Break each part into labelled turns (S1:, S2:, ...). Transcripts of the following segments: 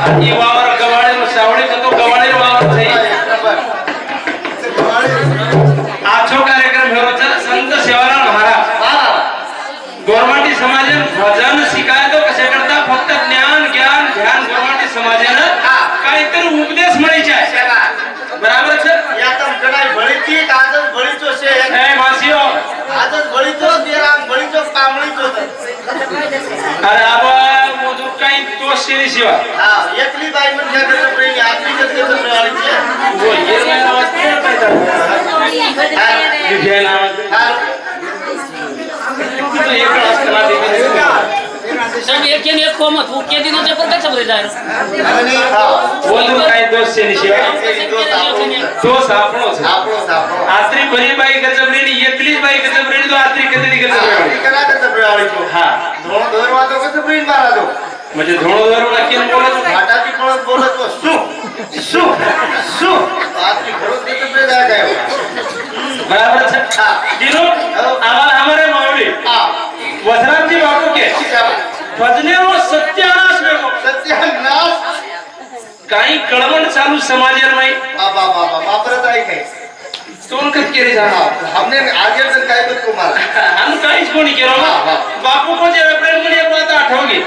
S1: ये वावर गवाड़े में सावड़े का तो गवाड़े वावर सही आजो कार्यक्रम हो रहा है संत सेवालाल महाराज गोरमाटी समाजन भजन शिकायतो कसे करता फक्त ज्ञान ज्ञान ध्यान गोरमाटी समाजन काहीतरी उपदेश मळीचे आहे बराबर છે यातम कणाई भळीची आजच भळीचो છે हे मासियो आजच भळीचो देराम भळीचो कामळीचो अरे आबा मोदू काही दोष शेरी शिवा हां एकली बाई म्हणजे कसं प्रेमी आदमी कसं प्रेमाची हो ये मेरा वाचतो काय विजय नाव हां तो एक असताना देखील
S2: सर एक के एक को मत वो के दिनों से पर कैसे बोले जा रहा
S1: बोलू काय दोष शेरी शिवा दोष आपणो आत्री बरी बाई गजबरीनी एकलीच बाई गजबरीनी तो आत्री कधी गजबरी करा गजबरी हां धोण दोरवा तो गजबरीन मारा दो म्हणजे धोण दोरवा केन बोलत घाटाची पळत बोलत सु सु सु आत्री खरोच गजबरी जा काय बराबर છે दिनो आवाज हमारे मावली हां वसरामजी बापू के भजने वो सत्यानाश में सत्यानाश काही कळवण चालू समाजन में बाबा बाबा वापरत आहे काय तोन कत केरी जाना हमने आगे तक काय बत को मारा हम काहीच कोणी केलो बापू को जे अप्रैल में एक बात आठवगी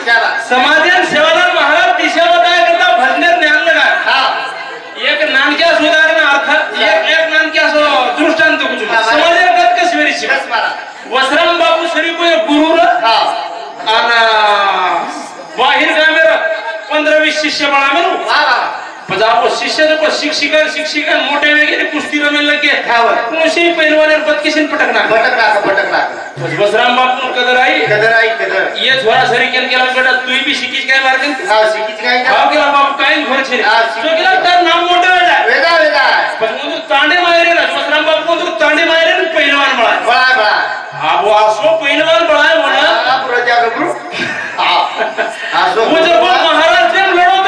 S1: समाजन सेवालाल महाराज दिशा बताया करता भजने ज्ञान लगा हां एक नानक्या सुधारणा अर्थ एक नानक्या सो दृष्टांत कुछ समाजन कत कशवेरी शिकस मारा वसराम बापू सरी को गुरु हां आणि बाहेर गामेर 15-20 शिष्य बना मेरू पजापो शिष्य को शिक्षिका मोटे वेगे कुश्ती रमेल लगे खावर कोशी पहलवान बदकिशन पटकना बसराम बापू कदर आई ये झोरा सरी केला बेटा तू भी शिकीच काय मार्गन हां शिकीच काय हां केला बापू काय घर छे तो केला तर नाम मोटे वेगा पण मग तांडे मायरे ना बसराम बापू तो तांडे मायरे पहलवान बळा अब आसो पहलवान बळा है म्हणा प्रजा गुरु हां आसो मुझे महाराज से लड़ो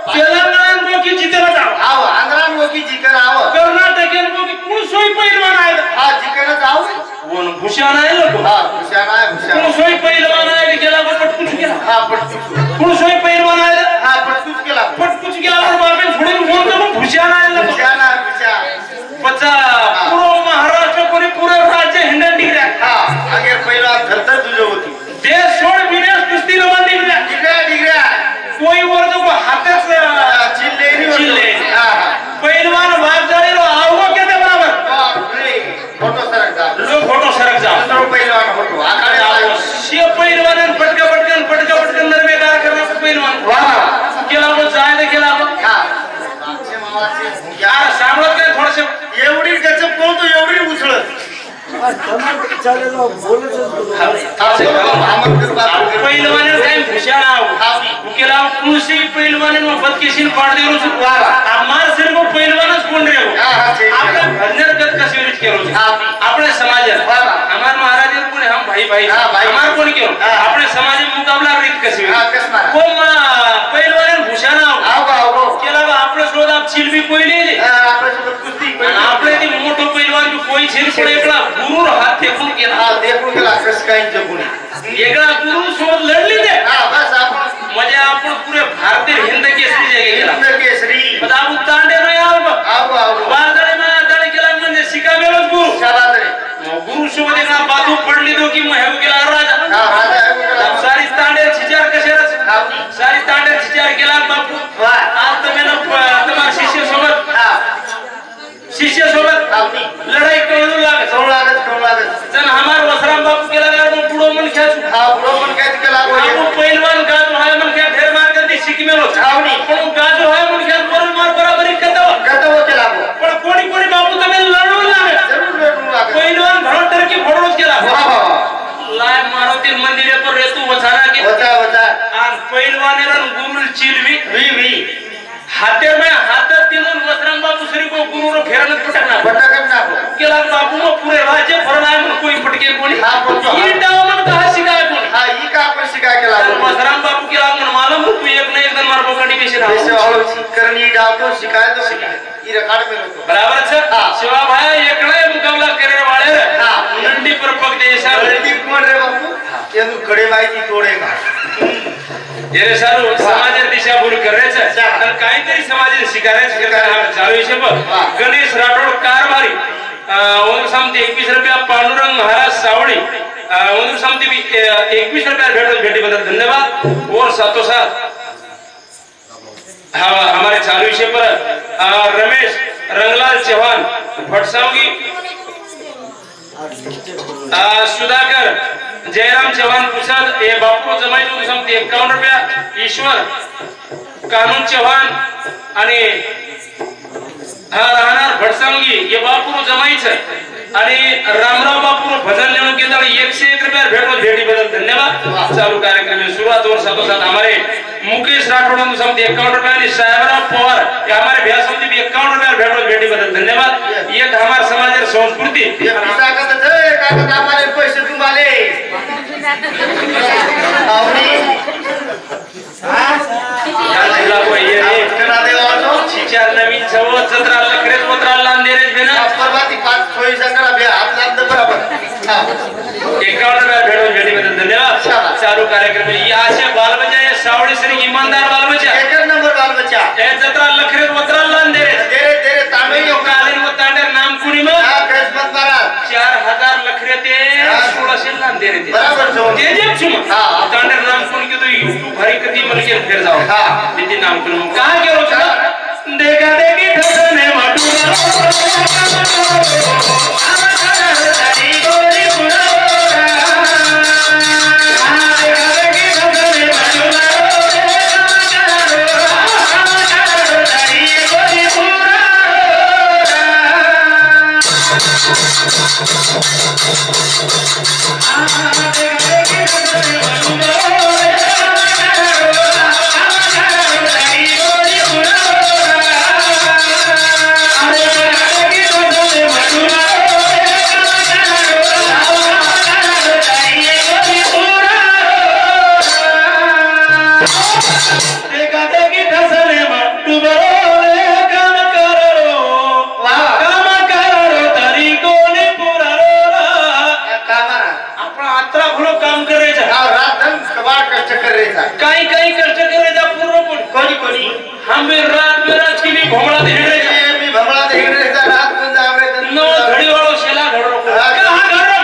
S1: तेलंगाना को की जीतन जाओ आओ आंध्रा को की जीकर आओ कर्नाटक को की कोण सोई पहलवान आहे हां जीकर जाओ कोण भूषण आहे लोक हां भूषण आहे कोण सोई पहलवान आहे केला पटकुच केला हां पटकुच कोण सोई पहलवान आहे हां पटकुच केला और बापे फोडून कोण तो भूषण आहे भूषण पचा पूर्ण महाराष्ट्र कोणी पूर्ण राज्य हिंडन डिग्र्या हां अगे पहिला धरतर तुझे होती देश सोड विदेश कुस्ती रवान डिग्र्या कोई वर्ग को हाथस चिल्ले पहलवान भाग जाने रो आओ के दे बराबर फोटो सरक जा पहलवान फोटो आखाड़े आओ से पहलवान पटका नरमेदार करना पहलवान वाह केला वो जाय दे केला हां यार सांभळत काय थोडसे एवढी गचप कोण तो एवढी उछळत चालेलो बोलच पहलवान काय भूषण आओ केला कुशी पहलवान में बदकिशन पाड़ देरो छु हमार सिर को पहलवानच कोण रे आपले भजन गत कशेरीच केरो आपले समाज हमार महाराज कोण हम भाई हमार कोण केरो आपले समाज मुकाबला रीत कशी को पहलवान भूषण आओ केला आपले शोध आप चिलबी कोई ले आपले शोध कुस्ती आपले ती मोठो पहलवान जो कोई छेल पडे एकला गुरु हात फेकून केला हां देखून केला कस काय जगुनी एकला गुरु शोध लढली दे हां बस आपण म्हणजे आपण पुरे भारतीय हिंद केसरी जगे गेला हिंद केसरी बताऊ तांडे रे आओ बाजारे में दाडी केला म्हणजे शिकावेलोच गुरु शाबादरे गुरु शोध एकला बाजू पडली दो की महेव केला राजा हां राजा सारी तांडे छिचार कशेरच सारी तांडे छिचार केला बापू आज तुम्हाला तुम्हारा शिष्य सोबत लड़ाई करू लागत जन हमार वसराम बापू केला गार बुडो मन खेच हां बुडो मन खेच केला आपू पहलवान गाजो है मन खेच ढेर मार कर दी शिकमेलो छावनी पण गाजो है मन खेच बरोबर मार बराबरी कतव केला पण कोणी बापू तमे लढू लागे जरूर लढू लागे पहलवान भरतर के फोडोच केला वाह वाह लाय मारुती मंदिरे पर रेतू वचाना के वचा आन पहलवान रन गुरुल चिलवी वी हाथे में हाथ दिनून वसराम बापू श्री को गुरु रो फेरन पटकना केला बापू में पूरे राज्य फरमाय मन कोई पटके कोणी हां ये डाव मन कहा शिकाय कोणी हां ई का आपण शिकाय केला वसराम बापू केला मन मालूम तू एक न एक दिन मार पकड़ी के शिरा करनी डाव तो शिकाय ई रिकॉर्ड में होतो बराबर है शिवा भाई एकड़े मुकाबला करे वाले हां नंदी पर पग जैसा नंदी
S3: कोण रे बापू ये तू कडे माहिती तोडे का
S1: येरे सारू समाजात दिशाभूल करायचं तर काहीतरी समाजात शिकायचं चालू विषय गणेश राठोड कारभारी ओम समती 21 रुपया पांडुरंग महाराज सावड़ी ओम समती 21 रुपया भेटी बदल धन्यवाद और साथों साथ हमारे चालू विषय पर रमेश रंगलाल चौहान भटसावगी सुधाकर जयराम चौहान पुसद ये बापू जमाई ओम समती 51 रुपया ईश्वर कानून चौहान आणि राहणार भटसावगी ये बापू जमाईच आणि रामराव बापू भजन लेणू के दल 101 रुपया भेटी बदल धन्यवाद चालू कार्यक्रम में शुरुआत और साथों साथ हमारे मुकेश राठौड़ समती 51 रुपया आणि साहेबराव पवार ये हमारे भैया समती भी 51 रुपया भेटी बदल धन्यवाद ये हमारे समाज संस्कृति
S3: ये ताकत है काका हमारे पैसे तुम्हारे आवनी
S1: चार नवीन सव 17 लखरेज 17 लांदेरेज बेना
S3: परवाती 5 सोई सकरा बे हाथ लांद बराबर
S1: 51 रुपया भेटी बदल धन्यवाद चालू कार्यक्रम में ये आशे बाल बच्चा ये सावड़ी श्री ईमानदार बाल बच्चा
S3: एक नंबर बाल बच्चा
S1: ये 17 लखरेज 17 लांदेरेज
S3: तेरे तेरे तामे
S1: यो कालीन वो तांडर नाम कुणी में
S3: किस्मत महाराज
S1: 4000 लखरे ते 1600 लांदेरेज
S3: बराबर जो
S1: जे जे छुम तांडर नाम कुणी के तो यूट्यूब भरी कदी मन के फिर जाओ दीदी नाम कुणी कहां गेलो छ देखा देखी ठसने मटुरा हरी गोरी पुरा देखा देखी ठसने मटुरा हरी गोरी पुरा काही काही कष्ट करायचा पूर्व पण
S3: कोणी कोणी
S1: हम रात बेरात की भी भोमळा देणे
S3: मी भमळा देणे रात में जावे
S1: नो घड़ी वालो शेला घड़ो कहां घड़ो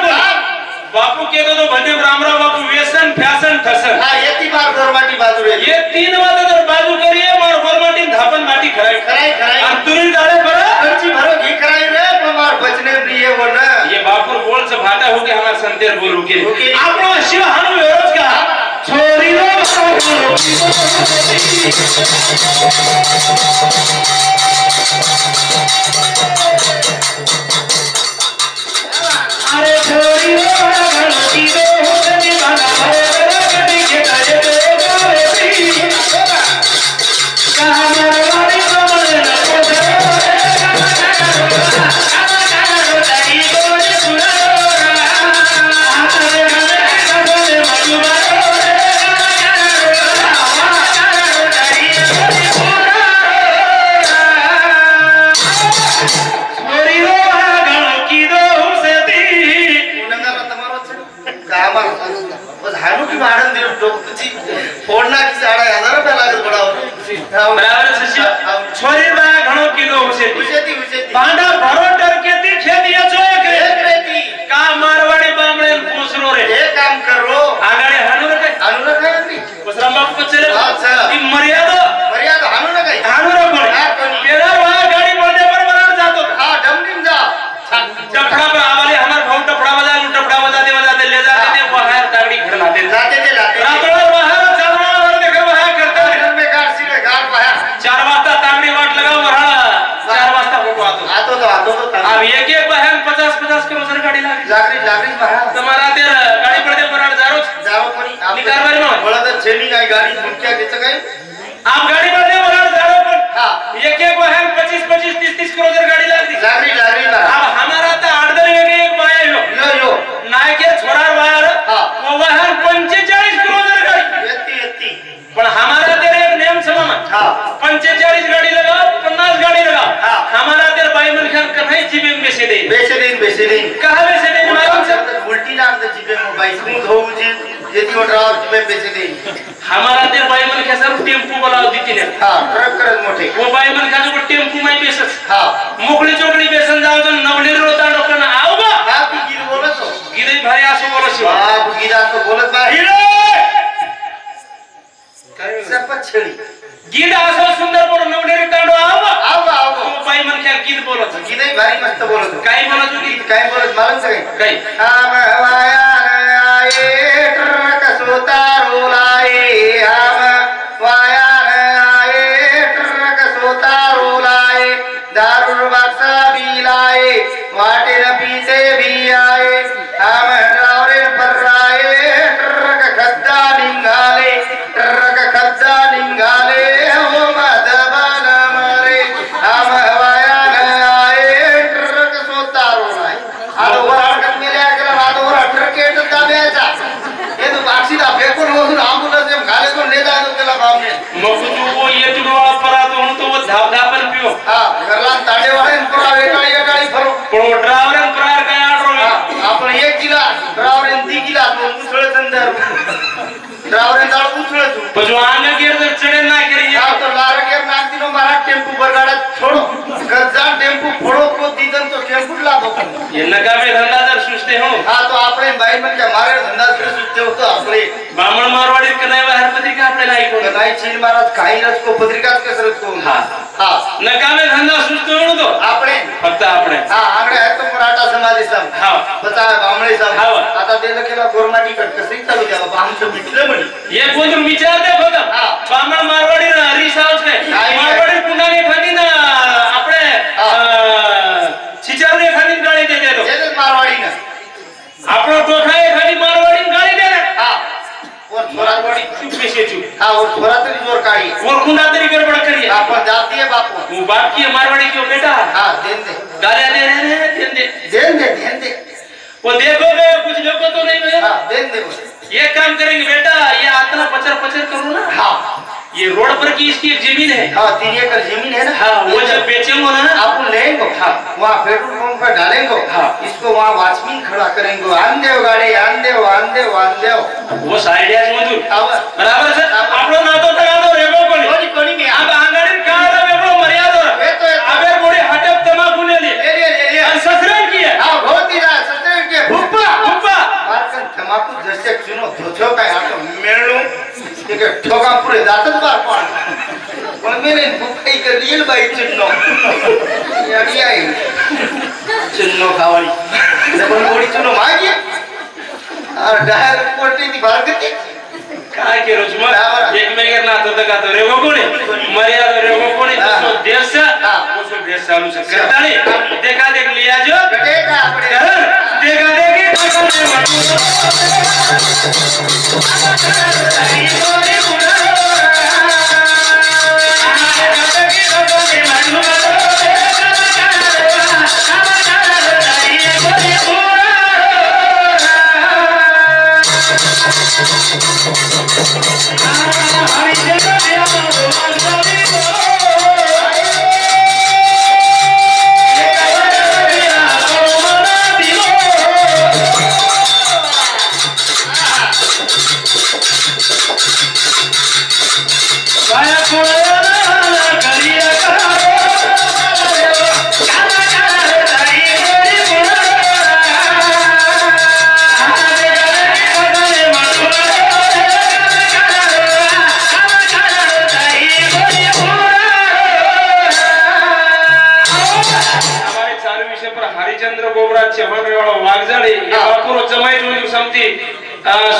S1: बापू के तो भजे रामराव बापू व्यसन फैशन ठसन
S3: हां येती बार गोरमाटी बाजू रे
S1: ये 3 वाला तर बाजू करिए मार गोरमाटी धापन माटी खराई
S3: खराई
S1: और तुरी डाले पर
S3: खर्ची भरो घी खराई रे मार बचने दिए वो ना
S1: ये बापू बोल से भाटा हो के हमार संतेर बोलू के आपनो शिव हनु विरोध का छोरी रो अरे छोरी रो गणती रो होती बना गणती के करे तो गावे भी कहां मरवाड़ी कमरे न
S3: फोड़ना की 1000 रुपया लागत बड़ा
S1: बराबर ससी छोरी बा घणो किलो उसेती बांडा भरो डर के ती खेदिया जो एक रेती का मारवाड़ी बामणे पूछरो रे
S3: एक काम करो
S1: आगाड़े हानु रे नहीं उसरा बाप को चले
S3: अच्छा
S1: ई मर्यादा
S3: हानु रे कई
S1: हानु रे बोले तेरा वहां गाड़ी पड़ने पर बराबर जातो
S3: हां डमडीम जा
S1: टपड़ा पर आवाले हमार भाव टपड़ा बजा ले जाते थे वहां तागड़ी घर लाते रातों वहां चलना और देखो वहां करता है
S3: में गाड़ सीधे गाड़ पाया
S1: 4 वाजता तागड़ी वाट लगाओ वहां 4 वाजता फोटो आतो
S3: तो
S1: अब एक बहन 50 किलो गाड़ी
S3: लागरी वहां
S1: तुम्हारा तेर गाड़ी पड़ते बराड़ जारो
S3: कोनी
S1: आपनी कारवाई में
S3: बोला तो ट्रेनिंग आई गाड़ी मुख्या के चकाई
S1: आप गाड़ी पड़ते बराड़ जारो पर हां एक बहन 25 30 किलो गाड़ी लागरी अब हमारा तो 8 एक बाया यो नाय के छोरा वायर वो वहन 45 किलो गाड़ी
S3: एती
S1: पण हमारा तेरे एक नियम समा हां 45 गाड़ी लगाओ 50 गाड़ी लगाओ हमारा तेरे भाई मन खान कन्हई जीबे में बेचे दे
S3: बेचे दिन
S1: कहां बेचे दे मालूम से
S3: उल्टी नाम दे जीबे में 22 खून धोऊ जी यदि वो ड्राइवर तुम्हें पैसे दे
S1: हमारा ते बाई मन के सर टेम्पो बोलाव दी ने
S3: हां ट्रक करत मोठे
S1: वो बाई मन का जो टेम्पो में बेसस
S3: हां
S1: मोकळी चोकडी बेसन जाव तो नवले रोता डोकन आव बा
S3: हां तू गिर बोलत हो
S1: गिरे भारी असो बोलस
S3: बाप गिरा तो बोलत बा
S1: हिरो
S3: सरपंच छेडी
S1: गीत असो सुंदर बोल नवले तांडो आव वो बाई मन के गीत बोलत
S3: गीतही भारी मस्त बोलत
S1: काय बोलत होती
S3: काय बोलत मालूम सगळे
S1: काय
S3: आम वाया आए ट्रक सोतारो लाए आम वाया आए ट्रक सोतारो लाए दारू बक्सा भी लाए वाटे पीछे भी आए हम ड्रावरे पर आए ट्रक खद्दा निघाले ट्रक खद्दा निघाले हो मधबन मरे हम वाया आए ट्रक सोतारो लाए आलो वराड कमेले आगला आलो वराड ट्रक येत दाब्याचा ये तो बाक्षीला फेकून होऊन आंबुलन्स में घाले को ले जातो त्याला बामने
S1: मग तू वो ये तू वाला परात हो तो वो धाप धापन पियो
S3: हां घरला ताडे वाले पुरा एकाळी फरो
S1: पण ड्रायव्हर प्रार काय आडरो
S3: आपण 1 किलो ड्रायव्हर 2 किलो मुसळ संदर ड्रायव्हर दाळ मुसळ तू
S1: पण आंग गिर जर चढे ना करी
S3: हां तो लार के नाक दिनो मारा टेम्पो बरगाडा छोड़ो गजा टेम्पो फोड़ो को दीदन तो टेम्पो लाभो
S1: ये नगा में धंधा जर सुस्ते हो
S3: हां तो आपले बाई मन के मारे धंदा सुस्ते होतो आपले
S1: बामण मारवाडी कनाय हरपती का आपले नाही कोण
S3: नाही चीन महाराज काही रस को पत्रिकाच कसरत को
S1: हां
S3: हां
S1: नगा में धंदा सुस्ते हो तो
S3: आपले
S1: फक्त आपले
S3: हां आंगडे आहे तो मराठा समाज सब
S1: हां
S3: बता बामणे सब
S1: हां
S3: आता देलं केला गोरमाटी कट कसं चालू द्या बाबा आमचं मिटलं म्हणे
S1: ये कोण विचार दे फक्त
S3: हां
S1: बामण मारवाडी हरी सावच काय मारवाडी पुंडाने खाली ना आपले छिचावरे खाली गाडी देते तो
S3: येत मारवाडी ना
S1: આપણો ટોઠાએ ખાલી મારવાડીને ગાળી દે ને
S3: हां और
S1: મારવાડી ચૂપ બેસે ચૂપ
S3: हां और थोड़ा तरी जोर काढी
S1: और खुंडा तरी गडबड करिए
S3: आपण जाती है बापू
S1: હું બાપ की मारवाड़ी क्यों बेटा
S3: हां देन दे
S1: गालियां दे रहे हैं देन दे
S3: देन दे
S1: वो देखोगे कुछ लोगों तो नहीं मिले
S3: हां देन दे
S1: ये काम करेंगे बेटा ये आतना पचर पचर करो ना
S3: हां
S1: ये रोड पर की इसकी एक जमीन है
S3: हां 3 एकड़ जमीन है ना
S1: हाँ वो जब बेचेंगे ना
S3: आप लेंगे
S1: हाँ
S3: वहाँ पेट्रोल पंप पर डालेंगे
S1: हाँ
S3: इसको वहाँ वॉचमैन खड़ा करेंगे आन देव गाड़ी आन देव
S1: वो साइडियाज मधुर बराबर सर आपलो नातो तगा दो रेगो कोणी
S3: कोणी मी
S1: आप आंगाडी काळा वेगळो मर्यादा
S3: येतो
S1: आबे गोडी हटप तमाकू नेली
S3: ले
S1: आणि ससरण की
S3: हां होती ना सत्तर के
S1: हुप्पा हुप्पा
S3: मारकन तमाकू जसे चुनो धोथो काय आता मेळलो ते ठोका पुरे जातच बार पण मेले भूक एक रियल बाई चुनो याडी आहे चुनो खावाली पण गोडी चुनो मागे और डायर कोटी ती भारगती
S1: काय केलो मग एकमेकांना नातो तगा तो रेगो कोणी मर्यादा रेगो कोणी तो देश उसको देश चालू से करता नहीं देखा देख लिया जो
S3: देखा आपने
S1: देखा देखी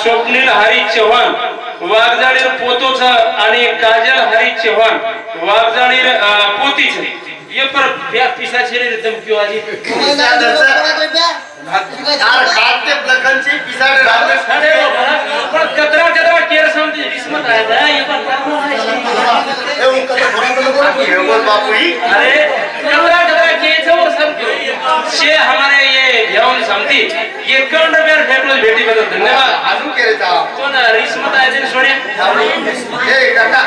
S1: स्वप्नील हरी चव्हाण वाघजाळीर पोतोच आणि काजल हरी चव्हाण वाघजाळीर पोतीच ये पर ब्या पिसा छेरे दम क्यों आजी
S3: यार खाते लगन से पिसाड़ रात
S1: खड़े हो पर कतरा केर समझ किस्मत आया था ये पर करना है
S3: ए उनका तो थोड़ा तो बोल ये बोल बापू ही
S1: अरे कतरा के छो सब से हमारे ये यौन समती ये कौन रुपया फेटलो बेटी बदल धन्यवाद
S3: आजू के रहता
S1: तो ना रिश्मत आए दिन सोनिया
S3: ए काका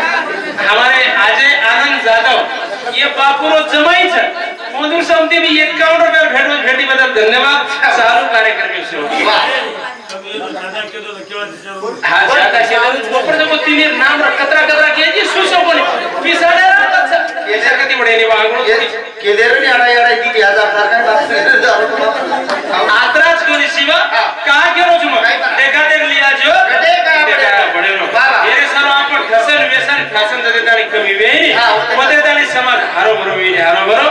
S1: हमारे अजय आनंद जाधव ये बापूरो जमाई छ मधुर समती भी 51 रुपया भेटी बदल बदल धन्यवाद चालू कार्यक्रम सुरू हा ज्यादा शेवट कोपर जो तिने नाम कतरा कतरा केजी सुसो कोणी पिसाडे केसर कधी बडेनी वागणूक
S3: केलेरनी आडा याडा किती हजार सरकार
S1: आत्राच कोणी शिवा का केरो जुम देखा देख लिया जो देखा बडे नो येरे सर आपण ठसन व्यसन फॅशन जदे ताणी कमी वेणी मध्ये ताणी समाज हारो बरो वेणी हारो बरो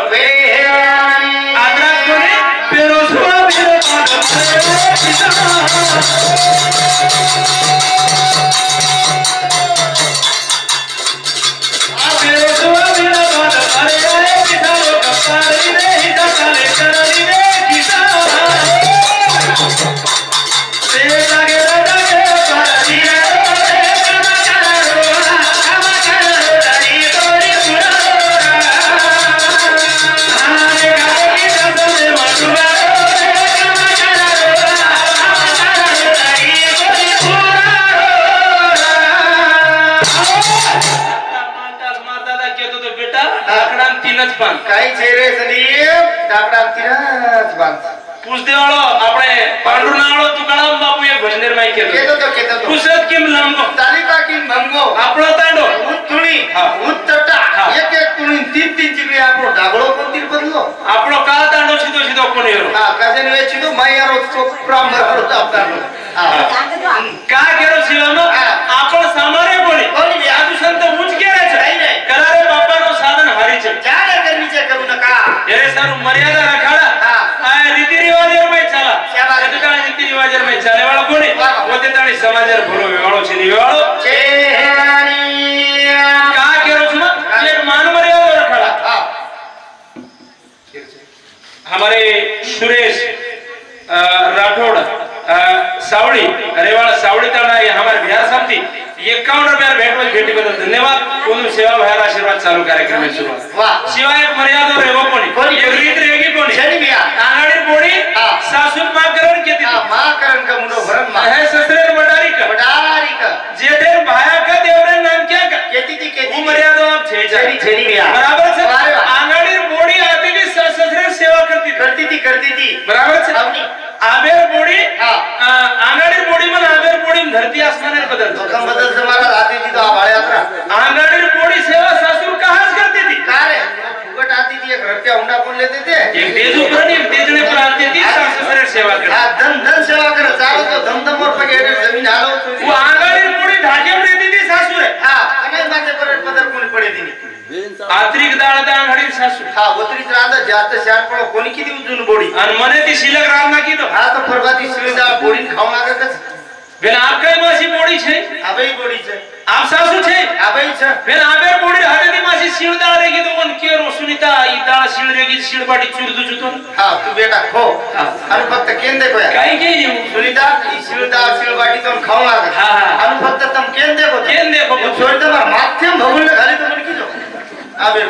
S1: आत्राच कोणी पेरोसवा बिरो
S3: काही चेहरे संदीप डाकडा तीनच बांध
S1: पुसदेवाळो આપણે પાંડુરનાળો તુકાળામ બાપુ એક ભજન નિર્માય
S3: કેતો
S1: પુસત કિમ લાંબો
S3: તાલિકા કિમ ભંગો
S1: આપણો તાંડો
S3: ઉત્તુણી ઉત્તટા એક એક તુણી तीन तीन चिकली આપણો ડાગળો કોંતીર બદલો
S1: આપણો કા તાંડો સીધો સીધો કોને હેરો
S3: હા કાજે ને સીધો માયારો પ્રામ બરાબર તાંડો
S1: કા કેરો શિવાનો આપણો સામારે કોની આદુ સંત ઉંચ કેરે છે કરારે બાપાનો સાધન હારી છે જાને કરવી છે કરું નકા એરે સારું મર્યાદા રખાડા આ રીતિ રિવાજર મે ચાલા કદકાળ રીતિ રિવાજર મે ચાલે વાળો કોની પોતે તાણી સમાજર ભરો વેવાળો છે નિવાળો છે કા કેરો છું એ માન મર્યાદા રખાડા हमारे सुरेश राठौड़ सावड़ी रेवाड़ा सावड़ी ताना ये हमारे बिहार समिति 51 रुपया भेटी बदल धन्यवाद उन्होंने सेवा भयार आशीर्वाद चालू कार्यक्रम में शुरू
S3: वाह
S1: शिवाय मर्यादा रेवो कोणी एक रीत रेगी कोणी
S3: शनी बिया
S1: आंगड़ी बोड़ी सासुन माकरण केती
S3: माकरण का मुंडो भरण मा
S1: है ससरे बडारी का जेठे भाया का देवरे नाम क्या का केती वो मर्यादा आप छेनी बिया बराबर से आंगड़ी बोड़ी आती थी ससरे सेवा करती थी बराबर से आबेर बोड़ी आंगड़ी बोड़ी में आबेर बोड़ी में धरती आसमान में बदल
S3: से मारा आती थी तो आवाज यात्रा
S1: आंगड़ी बोड़ी सेवा ससुर कहां करती थी
S3: कारे फुगट आती थी एक घर के औंडा कौन लेते थे
S1: एक तेज ऊपर नहीं तेजने पर आती थी ससुर सेवा कर
S3: हां धन सेवा कर चारो तो धम और पगेरे जमीन हालो
S1: वो आंगड़ी बोड़ी ढाके में देती थी ससुर
S3: हां अनेक माथे पर पदर कोणी पडे दी
S1: आत्रिक दाळ आंगड़ी सासू
S3: हां ओत्रीच रांदा जास्त शाट पडो कोणी किती उजून बोडी
S1: आणि मने ती शिलक रांदा की तो
S3: हां तो फरबाती शिलदा बोडी खाऊ लागतच
S1: बेन आप कई मासी बोडी छे
S3: आबई बोडी छे
S1: आप सासू छे
S3: आबई छे
S1: बेन आबे बोडी हाते ती मासी शिलदा रेगी तो कोण केरो सुनीता ई दाळ शिल रेगी शिलबाटी चुरदु जुतो
S3: हां तू बेटा खो आणि फक्त केन देखो
S1: काही केली
S3: सुनीता ई शिलदा शिलबाटी तो खाऊ लागत
S1: हां
S3: आणि फक्त तुम केन देखो छोड़ दे माध्यम भगुल घाली तो मन की जो आबे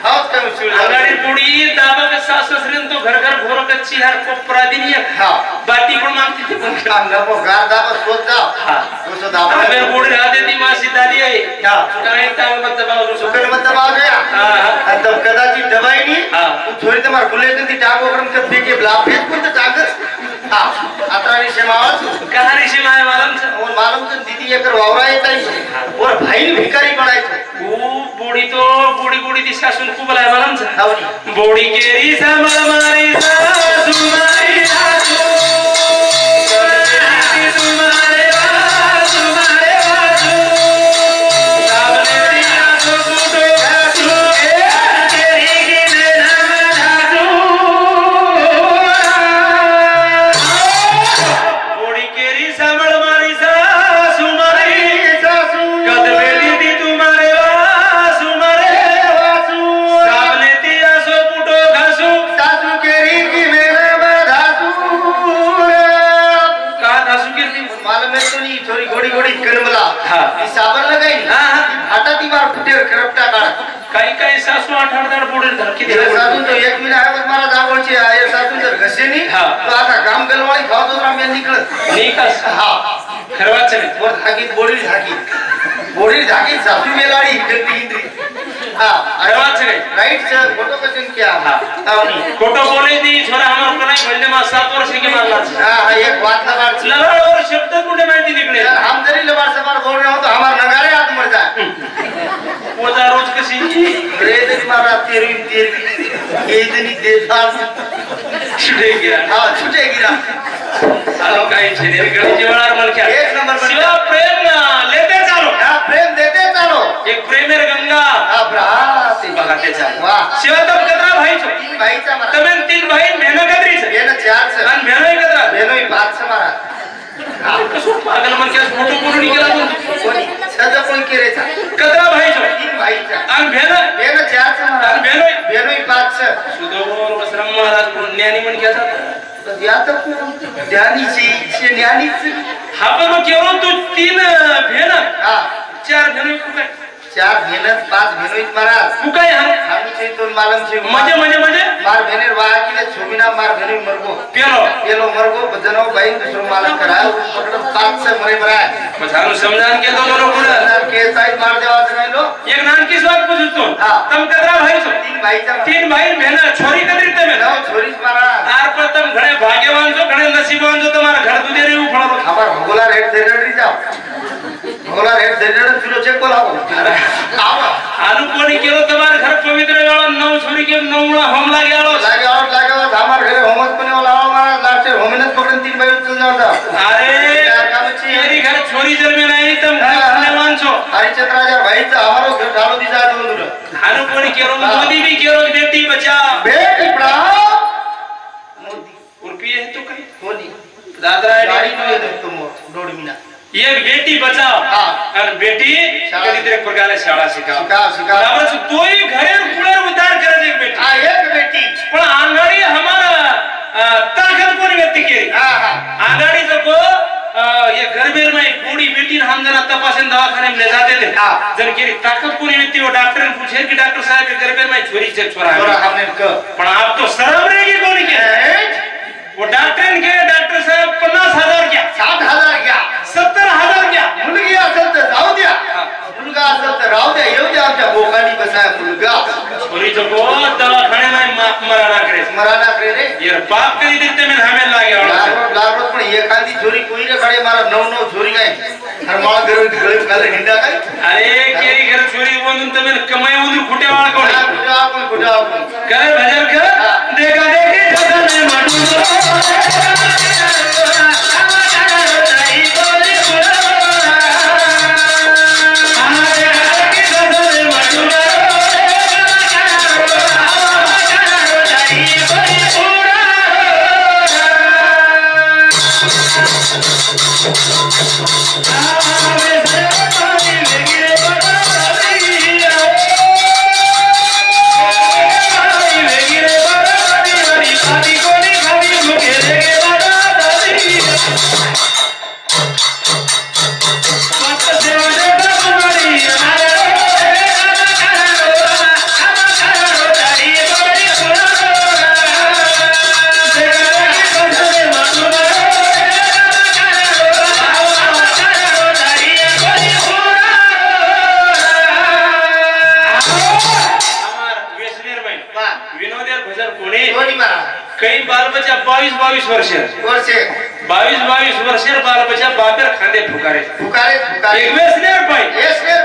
S3: हाउस का शिलदा आंगड़ी
S1: बोडी दाबा के सासुसरीन तो घर घर घोर कच्ची हर को प्रादिनी हां बाटी पण मागती थी पण
S3: अंगा को गार दाबा सोच जा हां तो दाबा
S1: आबे बोडी राहते ती मासी दादी आहे हां काय तांग मत दबाव
S3: सुकर मत दबाव गया हां तब कदाचित दवाई नहीं
S1: हां
S3: थोड़ी तमार गुले के टाक ओकरम के फेंके ब्लाफ फेंक को तो टाकस हां आत्रानी सेमावत
S1: कहानी से माय मालूम
S3: से दीदी एकर वावरा येताई और भाई भिखारी बनाई
S1: वो बोडी तो बोडी ती सासून खूप लाय मालूम से बोडी केरी समळ मारी सासू मारी सासू तुम्हारे वासू मारे वासू साबले दिया सो टूटो घासू केरी की देना धासू बोडी केरी समळ मारी सासू मारी सासू कद बेटी ती तुम्हारे वासू मारे वासू साबले दिया सो टूटो घासू
S3: सासू केरी की मेरा धासू
S1: का धासू केरी
S3: मालूम है तो नहीं थोड़ी घोड़ी कनमला
S1: हां
S3: ई साबण लगाई
S1: हां
S3: फाटा ती बार फुटेर करपटा काढ
S1: काही सासू आठवडार बोडी धरकी दे
S3: सासू तो एक मिनिट आहे मला जागोळची आहे सासू जर घसे नाही तो आता काम गलवाळी खावतो राम या निकळ
S1: निकस
S3: हां
S1: खरवाच नाही
S3: वर धाकी बोडी धाकी सासू मेलाडी इकडे इंद्री हां
S1: खरवाच नाही
S3: राइट सर फोटो कशन क्या
S1: हां
S3: आवनी
S1: फोटो बोले दी छोरा हमर को नहीं भजने मा 7 वर्ष की मारला
S3: हां एक बात
S1: लबाड और शब्द कुठे माहिती निकले
S3: हम जरी लबाड सबाड बोल रहे हो तो हमारा नगाड़े हाथ मर जाए
S1: पोजा रोज कशी
S3: रे तरी मारा तेरी ये इतनी देता
S1: छुटे गिरा
S3: हां छुटे गिरा
S1: आलो काही छेने गळी जीवनार मलक्या
S3: एक नंबर
S1: शिवा प्रेम लेते चालो
S3: हां प्रेम देते चालो
S1: एक प्रेमेर गंगा
S3: अब्राती
S1: बघाते चालो
S3: वाह
S1: शिवा तब कतरा भाई छो
S3: तीन भाई चा मारा
S1: तमेन 3 भाई मेहनत कदरी छे
S3: बेन चार से
S1: आणि मेहनत कतरा
S3: बेनो ही बात से मारा
S1: कसो पागल मलक्या फोटो फोटो निकला
S3: कोणी सदा कोण केरेचा
S1: कतरा भाई छो
S3: तीन भाई चा
S1: आणि मेहनत
S3: बेन चार से मारा बेनो ही बात से
S1: सुदोर वसरम महाराज पुण्यानी म्हण केला
S3: या तर ज्ञानीची ज्ञानीची
S1: हा पण केवळ तू 3 भेन
S3: हां
S1: 4 भेन कुठे
S3: 4 भेनत 5 भेनोइत मारा
S1: कुकाय
S3: आम्ही छे तो मालम छे
S1: म्हणजे
S3: मार भेनेर वाह की छोबिना मार भेनोई मरगो
S1: पेलो
S3: मरगो बजनो भाई दूसरो मालम करायो पकड़ 5 से मरे बराय
S1: मझारू समझान के तो मोरो पुरा
S3: के साइड मार देवा से लो
S1: एक नान की बात पूछतो
S3: हां
S1: तुम कतरा भाई छो
S3: तीन भाई चा
S1: 3 भाई भेन छोरी कदरी तमे
S3: नो छोरी मारा
S1: आर पर तुम घणे भाग्यवान छो घणे नसीबवान छो तुम्हारा घर दुधे रे उफळो
S3: हमार भगोला रेट सेरेटरी जाओ भगोला रेट सेरेटरी फिरो चेक बोलाओ आओ
S1: आलू कोणी केलो तुम्हारा घर पवित्र वेळा 9 छोरी के 9 मुळा होम लागे
S3: और हमार घरे होमत पने वाला हमारा लाटे होमिनत पकड़न 3 भाई चल जाओ
S1: अरे तेरी घर छोरी जन्मे नाही तुम धन्यवान छो
S3: हरिचंद्र राजा भाई चा हमारो घर डालो दी जा दो
S1: आलू कोणी केलो मोदी भी केलो बेटी बचाओ
S3: बेटी पढ़ाओ मोदी
S1: उर्पी है तो कहीं
S3: कोनी
S1: दादरा
S3: गाड़ी में दे तुम डोड़ मीना
S1: एक बेटी बचाओ और बेटी कधी तरी प्रकारे शाळा शिकाव बराबर से तोही घरे पुढे उद्धार करायचे एक बेटी
S3: हां एक बेटी
S1: पण आंगडी हमारा ताकत कोणी व्यक्ती केली आंगडी जो को ये गरबेर में बूढ़ी बेटी हम जना तपासन दवाखाने में ले जाते थे जन की ताकत कोनी व्यक्ति वो डॉक्टर ने पूछे कि डॉक्टर साहब ये गरबेर में छोरी से छोरा है
S3: हमने क
S1: पण आप तो शर्म रहेगी कोनी के वो डॉक्टर के डॉक्टर साहब 50,000 क्या
S3: 60,000 क्या
S1: 70,000 क्या
S3: मुलगी असेल तर जाऊ द्या मुलगा असेल तर राहू द्या येऊ द्या आमच्या बोकांनी बसाय मुलगा
S1: छोरी जो को दवाखाने में मराना करे
S3: रे
S1: यार पाप करी देते में हमें लागे
S3: लागरो पण एखादी छोरी कोई रे खडे मारा 9 छोरी काय हर माळ घर गळे घाले हिंडा काय
S1: अरे केरी घर छोरी बोलून तमे कमाई उंदू खुटे वाळ कोणी
S3: कुठे आपण
S1: करे भजन कर देखा देखी धरने माटू कई बाल बच्चा 22 वर्ष 22 वर्ष बाल बच्चा बापेर खांदे फुकारे एक वेसनेर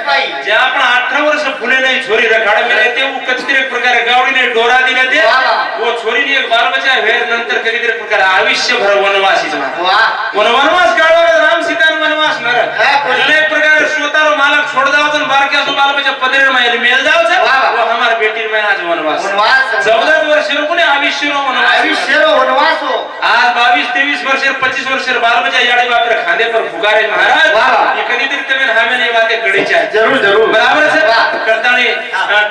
S1: पाई जे आपण 18 वर्ष फुले नाही छोरी रखाड़ में रहते वो कचरे प्रकार गावड़ी ने डोरा दिले ते वो छोरी ने एक बाल बच्चा वेर नंतर कधी तरी प्रकार आयुष्य भर वनवासी वनवास काढवा राम सीता वनवास नर एक प्रकार श्रोतारो मालक छोड़ दाव तो बार के बाल बच्चा पदरे में मेल जाव छे वो हमार बेटी में आज वनवास 14 वर्ष को आयुष्य
S3: वनवास हो
S1: आज 22-23 वर्ष 25 वर्ष बाल बच्चा याड़ी बापर खांदे पर फुगारे महाराज ये कधी तरी तमें हमें ये बातें कड़ी चाहिए
S3: जरूर
S1: बराबर से करतानी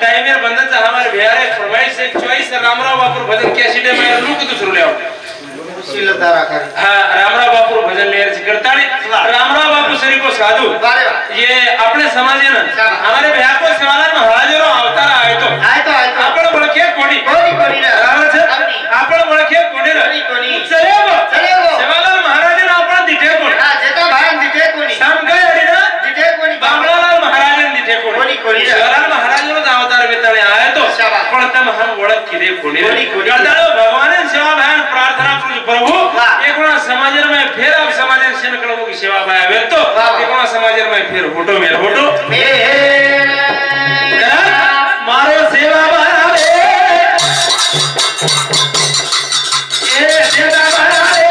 S1: टाइमर बंधन से हमारे बिहार फरमाइश से चॉइस रामराव बापुर भजन कैसेट में लुक दूसरो ले रामराव बापुर भजन मेयर से करतानी रामराव बापू सरी को साधु ये अपने समाज में हमारे बिहार को सेवालाल महाराज रो अवतार आए तो आपण ओळखे कोणी बराबर से आपण ओळखे कोणी चलेगो सेवालाल महाराज ने आपण दिठे कोणी
S3: जेता भान दिठे कोणी
S1: समकाय अडीना
S3: दिठे कोणी
S1: बामलालाल महाराज ने दिठे कोणी सेवालाल महाराज नो अवतार बेताळे आए तो पण तम हम ओळख किदे कोणी गळदाळो भगवान सेवा भान प्रार्थना समाजमध्ये फेर आप समाजात शेणकळो की सेवा बाया वेतो ते कोणा समाजमध्ये फेर फोटो मेल फोटो मारो सेवा बाया रे ए सेवा बाया रे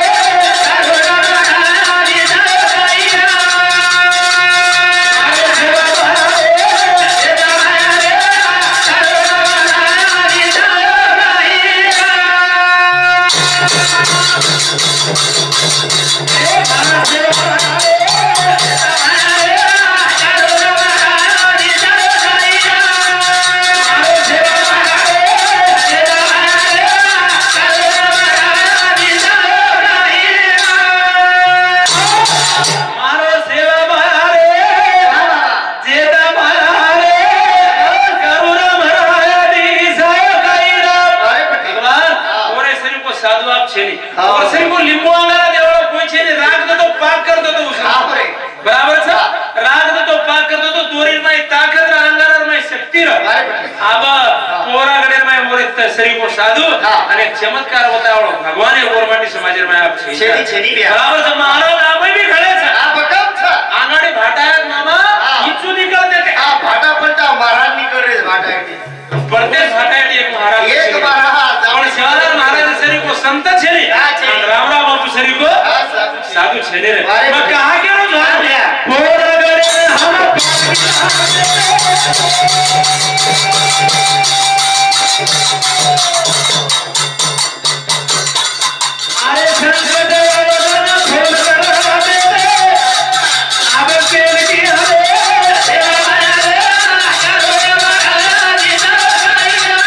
S1: साधु અને ચમત્કાર બતાવડો ભગવાને ગોરમાટી સમાજમાં આપ છે છેડી છેડી બે બરાબર છે મારો નામ ભી ખડે છે આ બકમ છે આનાડી ભાટાયા મામા ઈચુ નીકળ દેતે આ ભાટા પલટા મહારાજ નીકળે છે ભાટાયાથી પ્રત્યેક ભાટાયાથી એક મહારાજ એક મહારાજ પણ શિવાલાલ મહારાજ શરીર को संत છે ને રામરાવ બાપુ શરીર को साधु છે ને मैं कहा के रो पोर गड़े हम अरे संकट वदन खोल कर दे अब के की हरे सेवा माया रे करो महाराज ना करिया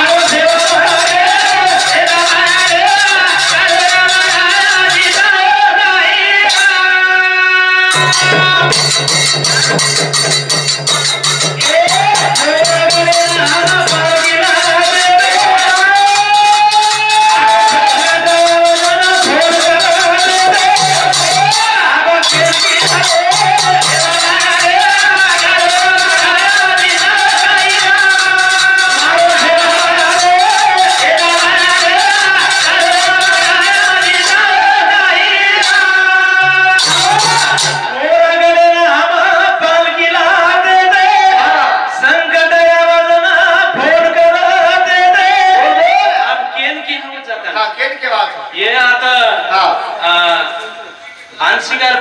S1: आओ सेवा माया रे सेवा माया रे करो महाराज ना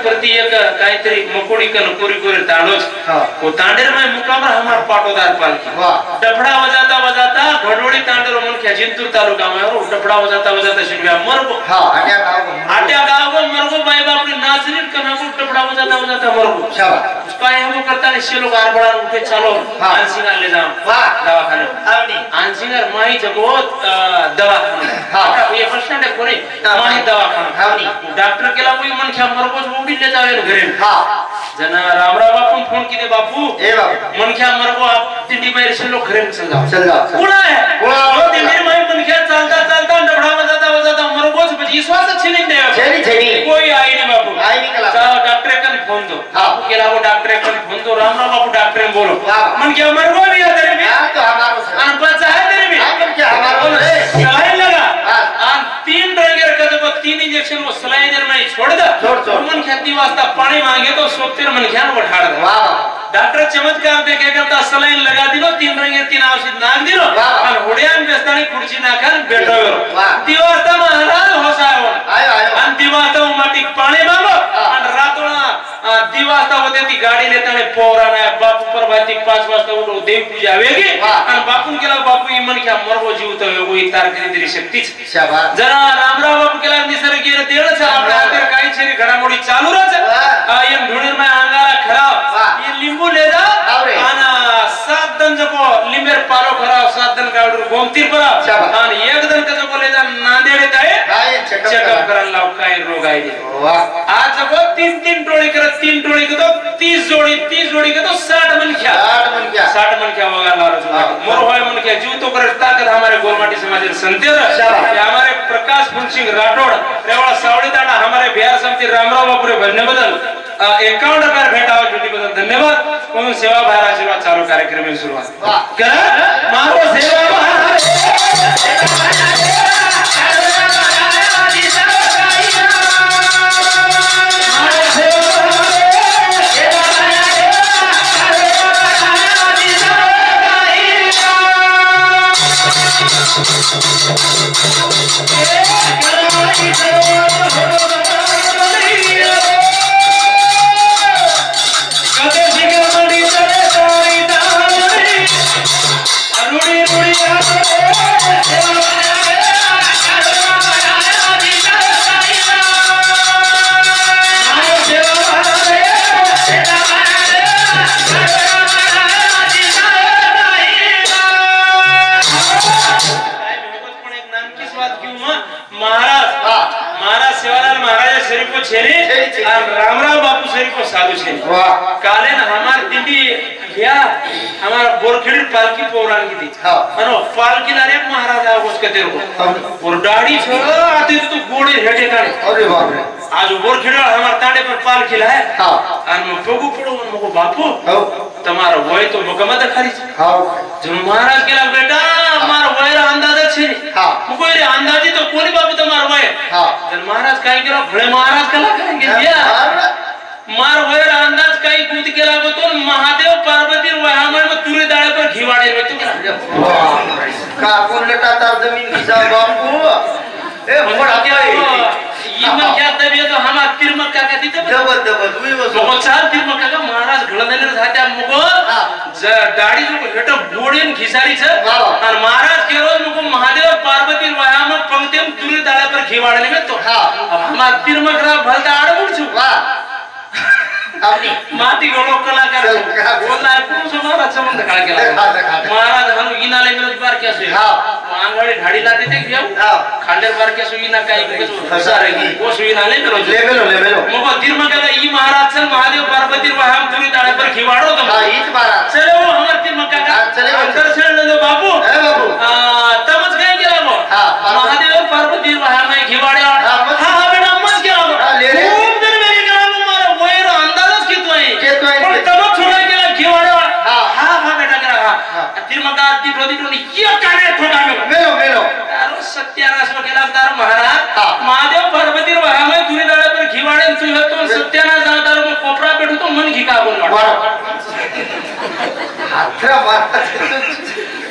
S1: प्रति एक काहीतरी मकोडी कन कोरी कोरी तांडोच वो तांडेर में मुकामर हमार पाटोदार पालकी डफड़ा बजाता बजाता घडोडी तांडेर मन क्या जिंतूर तालुका में और डफड़ा बजाता बजाता शिनव्या मरगो हां आट्या गाव को मरगो भाई बाप ने नाचनीत कना को डफड़ा बजाता बजाता मरगो शाबाश उसका हम करता ने शेलो गारबड़ा उठे चलो आंसिंगर ले जाओ वाह दवाखाने आवनी आंसिंगर माई जगोत दवाखाने हां ये प्रश्न है कोनी माई दवाखाने आवनी डॉक्टर केला कोई मन क्या मरगो उडी ले जावे घरे हां जना रामराव बापू फोन की दे बापू ए बापू मन क्या मरगो आप तिंडी बाहेर से लोग घरे चल जाओ कुणा है वो तिंडी माई मन क्या चालता चालता डबडा बजाता बजाता मरगोच विश्वास अच्छे नहीं दे छेनी कोई आई नहीं बापू आई नहीं कला जाओ डॉक्टर कन फोन दो बापू केला वो डॉक्टर कन फोन दो रामराव बापू डॉक्टर बोलो मन क्या मरगो भी है तेरे में हां तो हमारो अन बचा है तेरे में हां क्या हमारो सलाइन लगा अन 3 ड्रगर का जब 3 इंजेक्शन वो सलाइन में छोड़ दे मन खेती वास्ता पानी मांगे तो सोचते मन ख्याल उठा दे वाह डॉक्टर चमत्कार दे क्या करता सलाइन लगा दिलो 3 ड्रगर 3 औषध नाग दिलो और होड्यान बेस्तानी खुर्ची नाखन बैठो दिवास्ता महाराज होसायो आयो अन दिवास्ता माटी पानी मांगो अन रातोना दिवास्ता होते ती गाड़ी लेता ने पोराना बापू पर भाती 5 वाजता उठो देव पूजा आवेगी अन बापू केला बापू मन क्या मरगो जीवतो हो ही तार करी शक्ती शाबाश जरा रामराव बापू केला निसर्ग गेले तेळ छ आपल्या हातेर काही छरी घडामोडी चालू रच यम ढोणीर में अंगारा खराब ये लिंबू ले जा आना 7 दिन जको लिंबेर पालो खराब 7 दिन गावडर गोमतीर पर आन 1 दिन का जको ले जा नांदेड जाए चेकअप करन लाव काय रोग आहे वाह आज जको 3 टोळी करत 3 टोळी के तो 30 जोड़ी के तो 60 मन क्या होगा लारज मोर होय मन क्या जीव तो कर ताकत हमारे गोरमाटी समाज संतेर हमारे प्रकाश फूल सिंह राठौड़ रेवाड़ा सावड़ी ताड़ा हमारे बिहार समिति रामराव बापुरे भरने बदल 51 रुपये भेटावा जुटी बदल धन्यवाद म्हणून सेवा भार आशीर्वाद चालू कार्यक्रम में सुरुवात कर मारो सेवा भार रामराव बापू शरीफ को साधु छे काले न हमार दीदी गया हमारा बोरखेड़ी पालकी पौराण की थी अनो पालकी नारे महाराज आ उसके तेरे को और दाढ़ी छ आते तो गोड़े हेडे काले
S3: अरे बाप रे
S1: आज बोरखेड़ी हमार तांडे पर पालकी लाए हां अन म पगु पड़ो मको बापू તમારો હોય તો મગમત ખરી
S3: હા
S1: જો મહારાજ કેલા બેટા મારો વયરા અંદાજ છે હા કોઈ રે અંદાજી તો કોની બાપુ તમારો વય હા જન મહારાજ કાઈ કેલા ભલે મહારાજ કલા કરેંગે या मार वयरा अंदाज काही कूद केला तो महादेव पार्वती वहामण में तुरे दाळे पर घिवाडे में तू
S3: का कोण लटा तार जमीन घिसा बापू ए मोड आके
S1: ये मन क्या तबे तो हम तिरमक का तिथे
S3: जबरदस्त हुई वो
S1: मग चार तिरमक का महाराज घळनेले जात्या मग दाढी जो हेट बोडीन घिसारी छ और महाराज के रोज मग महादेव पार्वती वहामण पंक्तिम तुरे दाळे पर घिवाडे में तो अब हम तिरमक रा भलता आडबुड छु वाह
S3: अपनी
S1: माती गोलो कलाकार बोलला पुरुष हमारा संबंध काळ केला महाराज हनु इनाले विरोध बार क्या से हां आंगळे ढाडी लाते ते घेऊ हां खांडेर बार क्या सुईना काही कुछ फसारेगी वो सुईनाले लेवेलो मग तिरमकाला ई महाराज सन महादेव पार्वती वहाम तुरी ताळे पर खिवाडो तो
S3: हां ईच महाराज
S1: चले वो हमर तिरमका का चले अंदर से ले लो बाबू ए बाबू तमच काय केला वो हां महादेव पार्वती वहाम में खिवाडे हां बेटा मत केला वो ले ले तिरमका ती प्रोदिटोनी ये काने ठोका मेलो तारो सत्यानाश केला तार महाराज महादेव पार्वती वहामे तुरी दाळे पर घिवाडे तू तो सत्यानाश झाला तार कोपरा पेटू तो मन घी का बोल
S3: हाथरा मारता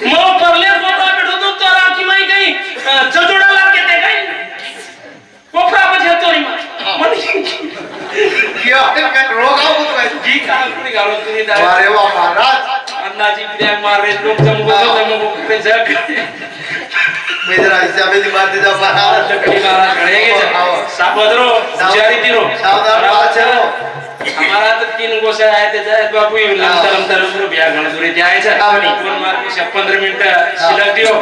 S1: मो परले कोपरा पेटू तो तारा की माई गई जजोडा लाग के ते गई कोपरा बजे तोरी मन
S3: ये आपने का रोग आओ तो
S1: जी का पुरी गालो तुरी दाळे
S3: अरे वाह महाराज
S1: अन्नाजी प्रिया मारे लोग जमगो पे जग
S3: मेरा हिसाब से बात दे महाराज
S1: लकड़ी महाराज खड़ेगे साबदरो जारी तीरो
S3: सावधान बात चलो
S1: हमारा तो 3 गोसे आए थे जाए बापू लंतर बिया गणसुरी जाए छे कोण मार के 15 मिनिट शिलक दियो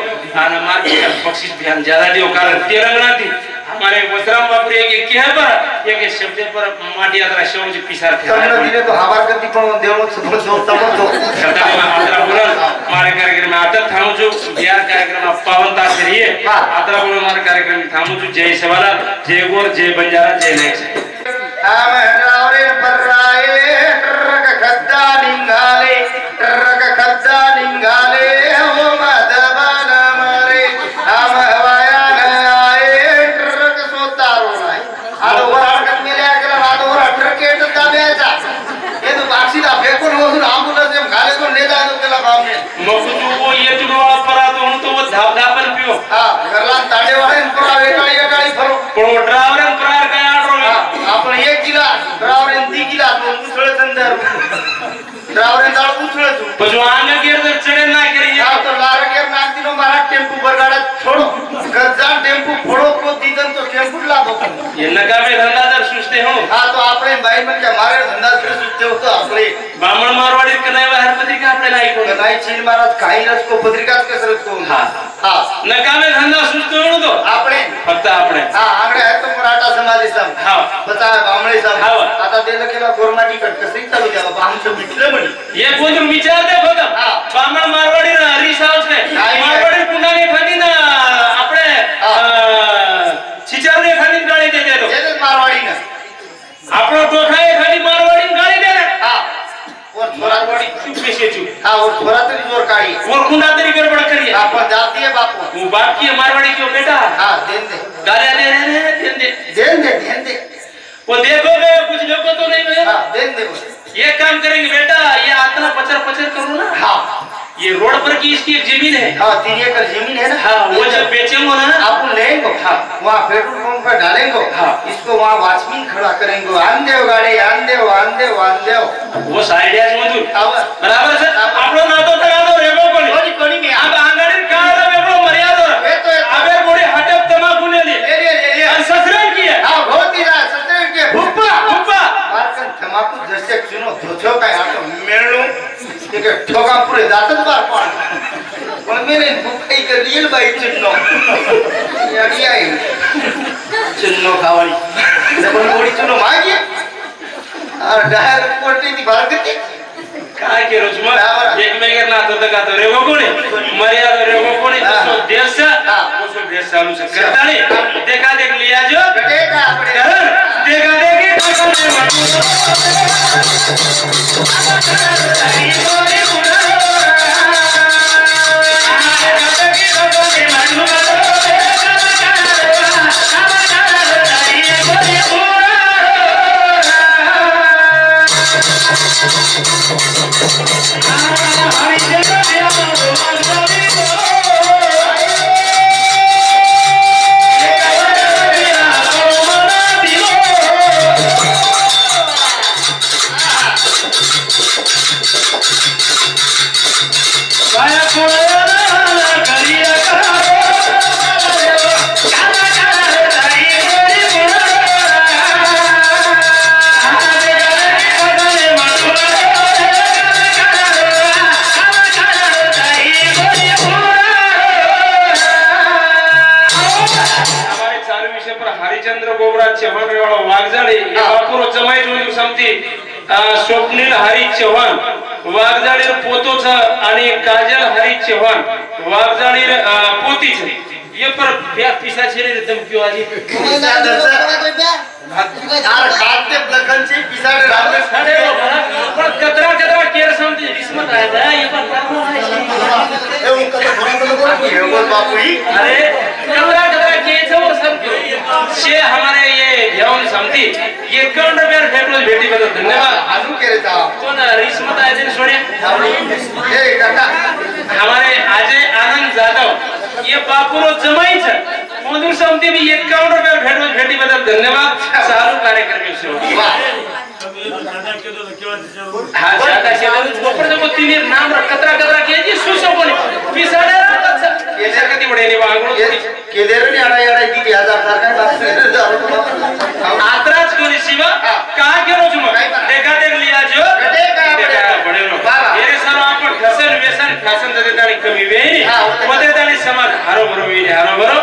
S1: आणि मार के बक्षीस ध्यान ज्यादा दियो कारण तिरंगणा थी हमारे वसराम बापू एक है पर एक शब्द पर माटी यात्रा शौज पिसार थे
S3: તમને દિલે તો હવાર કરતી પણ દેવનો સફળ જો તમજો
S1: सदा में आत्रा बोल मारे कार्यक्रम में आता थामू जो बिहार कार्यक्रम पावनता से रहिए आत्रा बोल मारे कार्यक्रम में थामू जो जय सवाला जय गोर जय बंजारा जय नायक
S3: हम रावरे परराए ट्रक खद्दा निंगाले हो मदबन मरे हम हवाया आए ट्रक सोतारो नाही आलो वराड मेल्या गेला आलो वराड ट्रकेट दाब्याचा ये तो बाक्षीला फेकून वसून आंबुलन्स में घाले को ले जानो केला बापने
S1: मग तू वो ये तुडवा परा तो तो वो धावधापन पियो
S3: हां घरला ताडेवाळे पुरा वेटाळी फरो
S1: पण ड्रायव्हर प्रार काय आडरो
S3: आपण 1 किलो ड्रायव्हर 2 किलो मुसळ संदर ड्रायव्हर दाळ मुसळ तू
S1: पण आंग गेर जर चढे ना करी
S3: हां तो लार गेर नाक दिनो मारा टेम्पो बरगाडा छोडो गजा टेम्पो फोडो को दीदन तो टेम्पो लादो
S1: ये नगा में धंधा जर सुस्ते हो
S3: हां तो आपले बाई मन के मारे धंदा सुस्ते होतो आपले
S1: बामण मारवाडी कनाय बाहेर पत्रिका आपले नाही कोण
S3: नाही चीन महाराज काही रस को पत्रिकाच कसरत को हां हां
S1: नगा में धंधा सुस्ते हो तो
S3: आपले
S1: फक्त आपले
S3: हां आंगडे आहे तो मराठा समाज सब
S1: हां
S3: पता बामळे सब आता ते केला गोरमाटी कट कसरी चालू द्या बाबा आमचं मिटलं म्हणे
S1: ये कोण विचार दे फक्त बामण मारवाडी हरीश हाऊस ने मारवाडी पुन्हा एखादी ना आपले चिचारने एखादी गाडी देते तो
S3: येते मारवाडी ना
S1: आपला टोखा एखादी मारवाडी गाडी दे ना
S3: हां और मारवाडी
S1: चुप पेशे चुप
S3: हां और थोड़ा तरी जोर काढी
S1: और कुंडा तरी गड़बड़ करिए
S3: आपण जाती है बापू
S1: वो बाप की मारवाड़ी क्यों बेटा
S3: हां देन दे
S1: गालियां दे रहे हैं देन दे वो देखोगे कुछ देखो तो नहीं है
S3: हां देन दे
S1: ये काम करेंगे बेटा ये आतना पचर करो ना
S3: हां
S1: ये रोड पर की इसकी एक जमीन है।
S3: हाँ 3 एकड़ जमीन है ना।
S1: हाँ वो जब बेचेंगे ना
S3: आप लेंगे। हाँ वहाँ पेट्रोल पंप पर डालेंगे। हाँ इसको वहाँ वॉचमैन खड़ा करेंगे। आन दे गाड़ी आन दे वो
S1: आइडिया मधुर बराबर सर आप लोग ना तो लगा दो रेगो कोनी में अब आंगड़ी का वेगळो मर्यादा ये तो अबे बोडी हटप तमाकू ने ले और ससुराल की है।
S3: हां बहुत ही ससुराल के फुप्पा मारकर तमाकू जैसे चुनो धोछो का हाथ मेळू के ठोका पूरे जातच बार पण मेरे भुक्काई के रियल बाई चुनो याडी आई चुनो खावाली जबन बोडी चुनो मागी और डायरेक्ट कोटी ती भारगती
S1: काय केलो तुम एकमेकर ना तो रेगो कोणी मर्यादा रेगो कोणी तो देश चालू से करता नहीं देखा देख लिया जो
S3: बेटा अपने
S1: देखा देखी स्वप्नील हरी चव्हाण वाघजाळीर पोतोच आणि काजल हरी चव्हाण वाघजाळीर पोतीच ये पर ब्या पिसा छेले एकदम क्यों आजी
S3: यार खाते लखन से पिसाडे रात
S1: साडे पर कतरा केर समती किस्मत आहे ना ये पर
S3: ए उन कतरा बापू ही
S1: अरे कतरा के जो सब से हमारे ये घेऊन समती ये कौन रुपया भेटलो भेटी बदल धन्यवाद
S3: आजू केरे जा
S1: कोण रिश्मत आहे दिन सोड्या
S3: ए काका
S1: हमारे अजय आनंद जाधव ये बापूरो जमाईच मधुर समती भी 51 रुपया भेटलो भेटी बदल धन्यवाद चालू कार्यक्रम से हाँ ज्यादा से ऊपर देखो तीन नाम कतरा के जी सुसो कोणी पिसाडे राहतात ये जर कधी बडेनी वांगलो
S3: केदेरनी आडा याडा किती हजार सारखा
S1: आत्राच कोणी शिवा का केलो तुम देखा देख लिया जो देखा बडेनो येरे सर आपण फसन व्यसन फसन देते ताणी कमी वेणी मध्ये ताणी समाज हारो बरो वेणी हारो बरो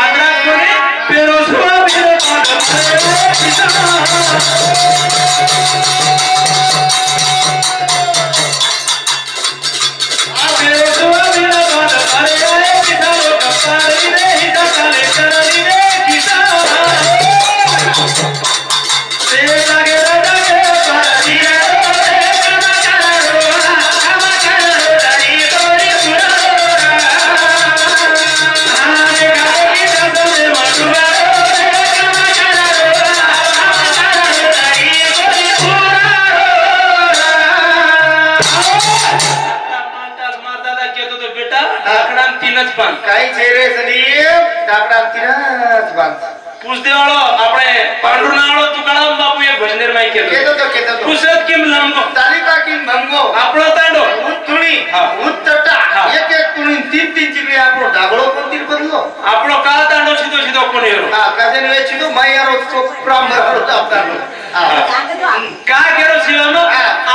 S1: आत्राच कोणी पेरोसवा
S3: काही चेहरे सलीम डाकड़ा तीनच बांध
S1: पूछ दे वालो अपने पांडुरना वालो तुकाराम बापू एक भजनेर माई केतो पुसत किम लांबो
S3: तालिका किम भंगो
S1: आपलो तांडो
S3: उतुणी उतटा एक तुणी तीन चिकली आपलो डागळो कोणती बदलो
S1: आपलो का तांडो सीधो कोणी हेरो
S3: काजन वे चिदो मायारो चोप्राम भरो तांडो
S1: का केरो शिवानो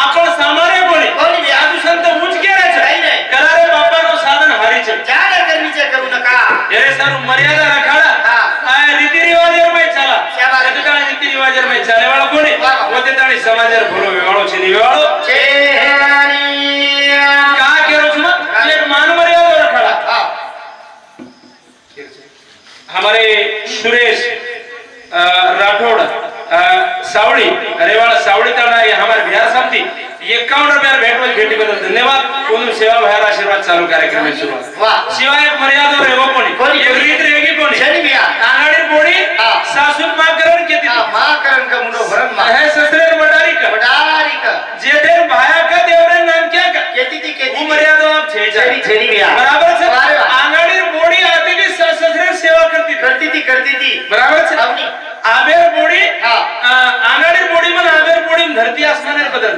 S1: आपण सामारे कोणी आजू संत उच केरा छे करारे बापानो साधन हारी छे
S3: जाने करनीचे करू नका
S1: येरे सर मर्यादा रखाडा आ रीति रिवाजर में चला कतकाळ रीति रिवाजर में चाले वाला कोणी होते ताणी समाजर भरो वेवाळो छे निवेवाळो
S3: चेहणी
S1: का केरो छुमा ये मान मर्यादा रखाडा हमारे सुरेश राठौड़ सावड़ी रेवाड़ा सावड़ी ताड़ा ये हमारे बिहार समिति 51 रुपया भेटवल भेटी बदल धन्यवाद कोण सेवा भयार आशीर्वाद चालू कार्यक्रम में सुरुवात
S3: वाह
S1: शिवाय एक मर्यादा रेगो कोणी एक रीत रेगी कोणी
S3: शनी बिया
S1: आंगडी बोडी सासू माकरण केती
S3: माकरण का मुंडो भरम
S1: है ससरे वडारी का
S3: जे देर भाया का देवरे नाम क्या का
S1: केती ती
S3: घसेडी बिया
S1: बराबर છે આંગળી બોડી આતી की સસરે સેવા કરતી थी बराबर છે આબેર બોડી આંગળી બોડી માં આબેર બોડી ધરતી આસમાન ને બદલ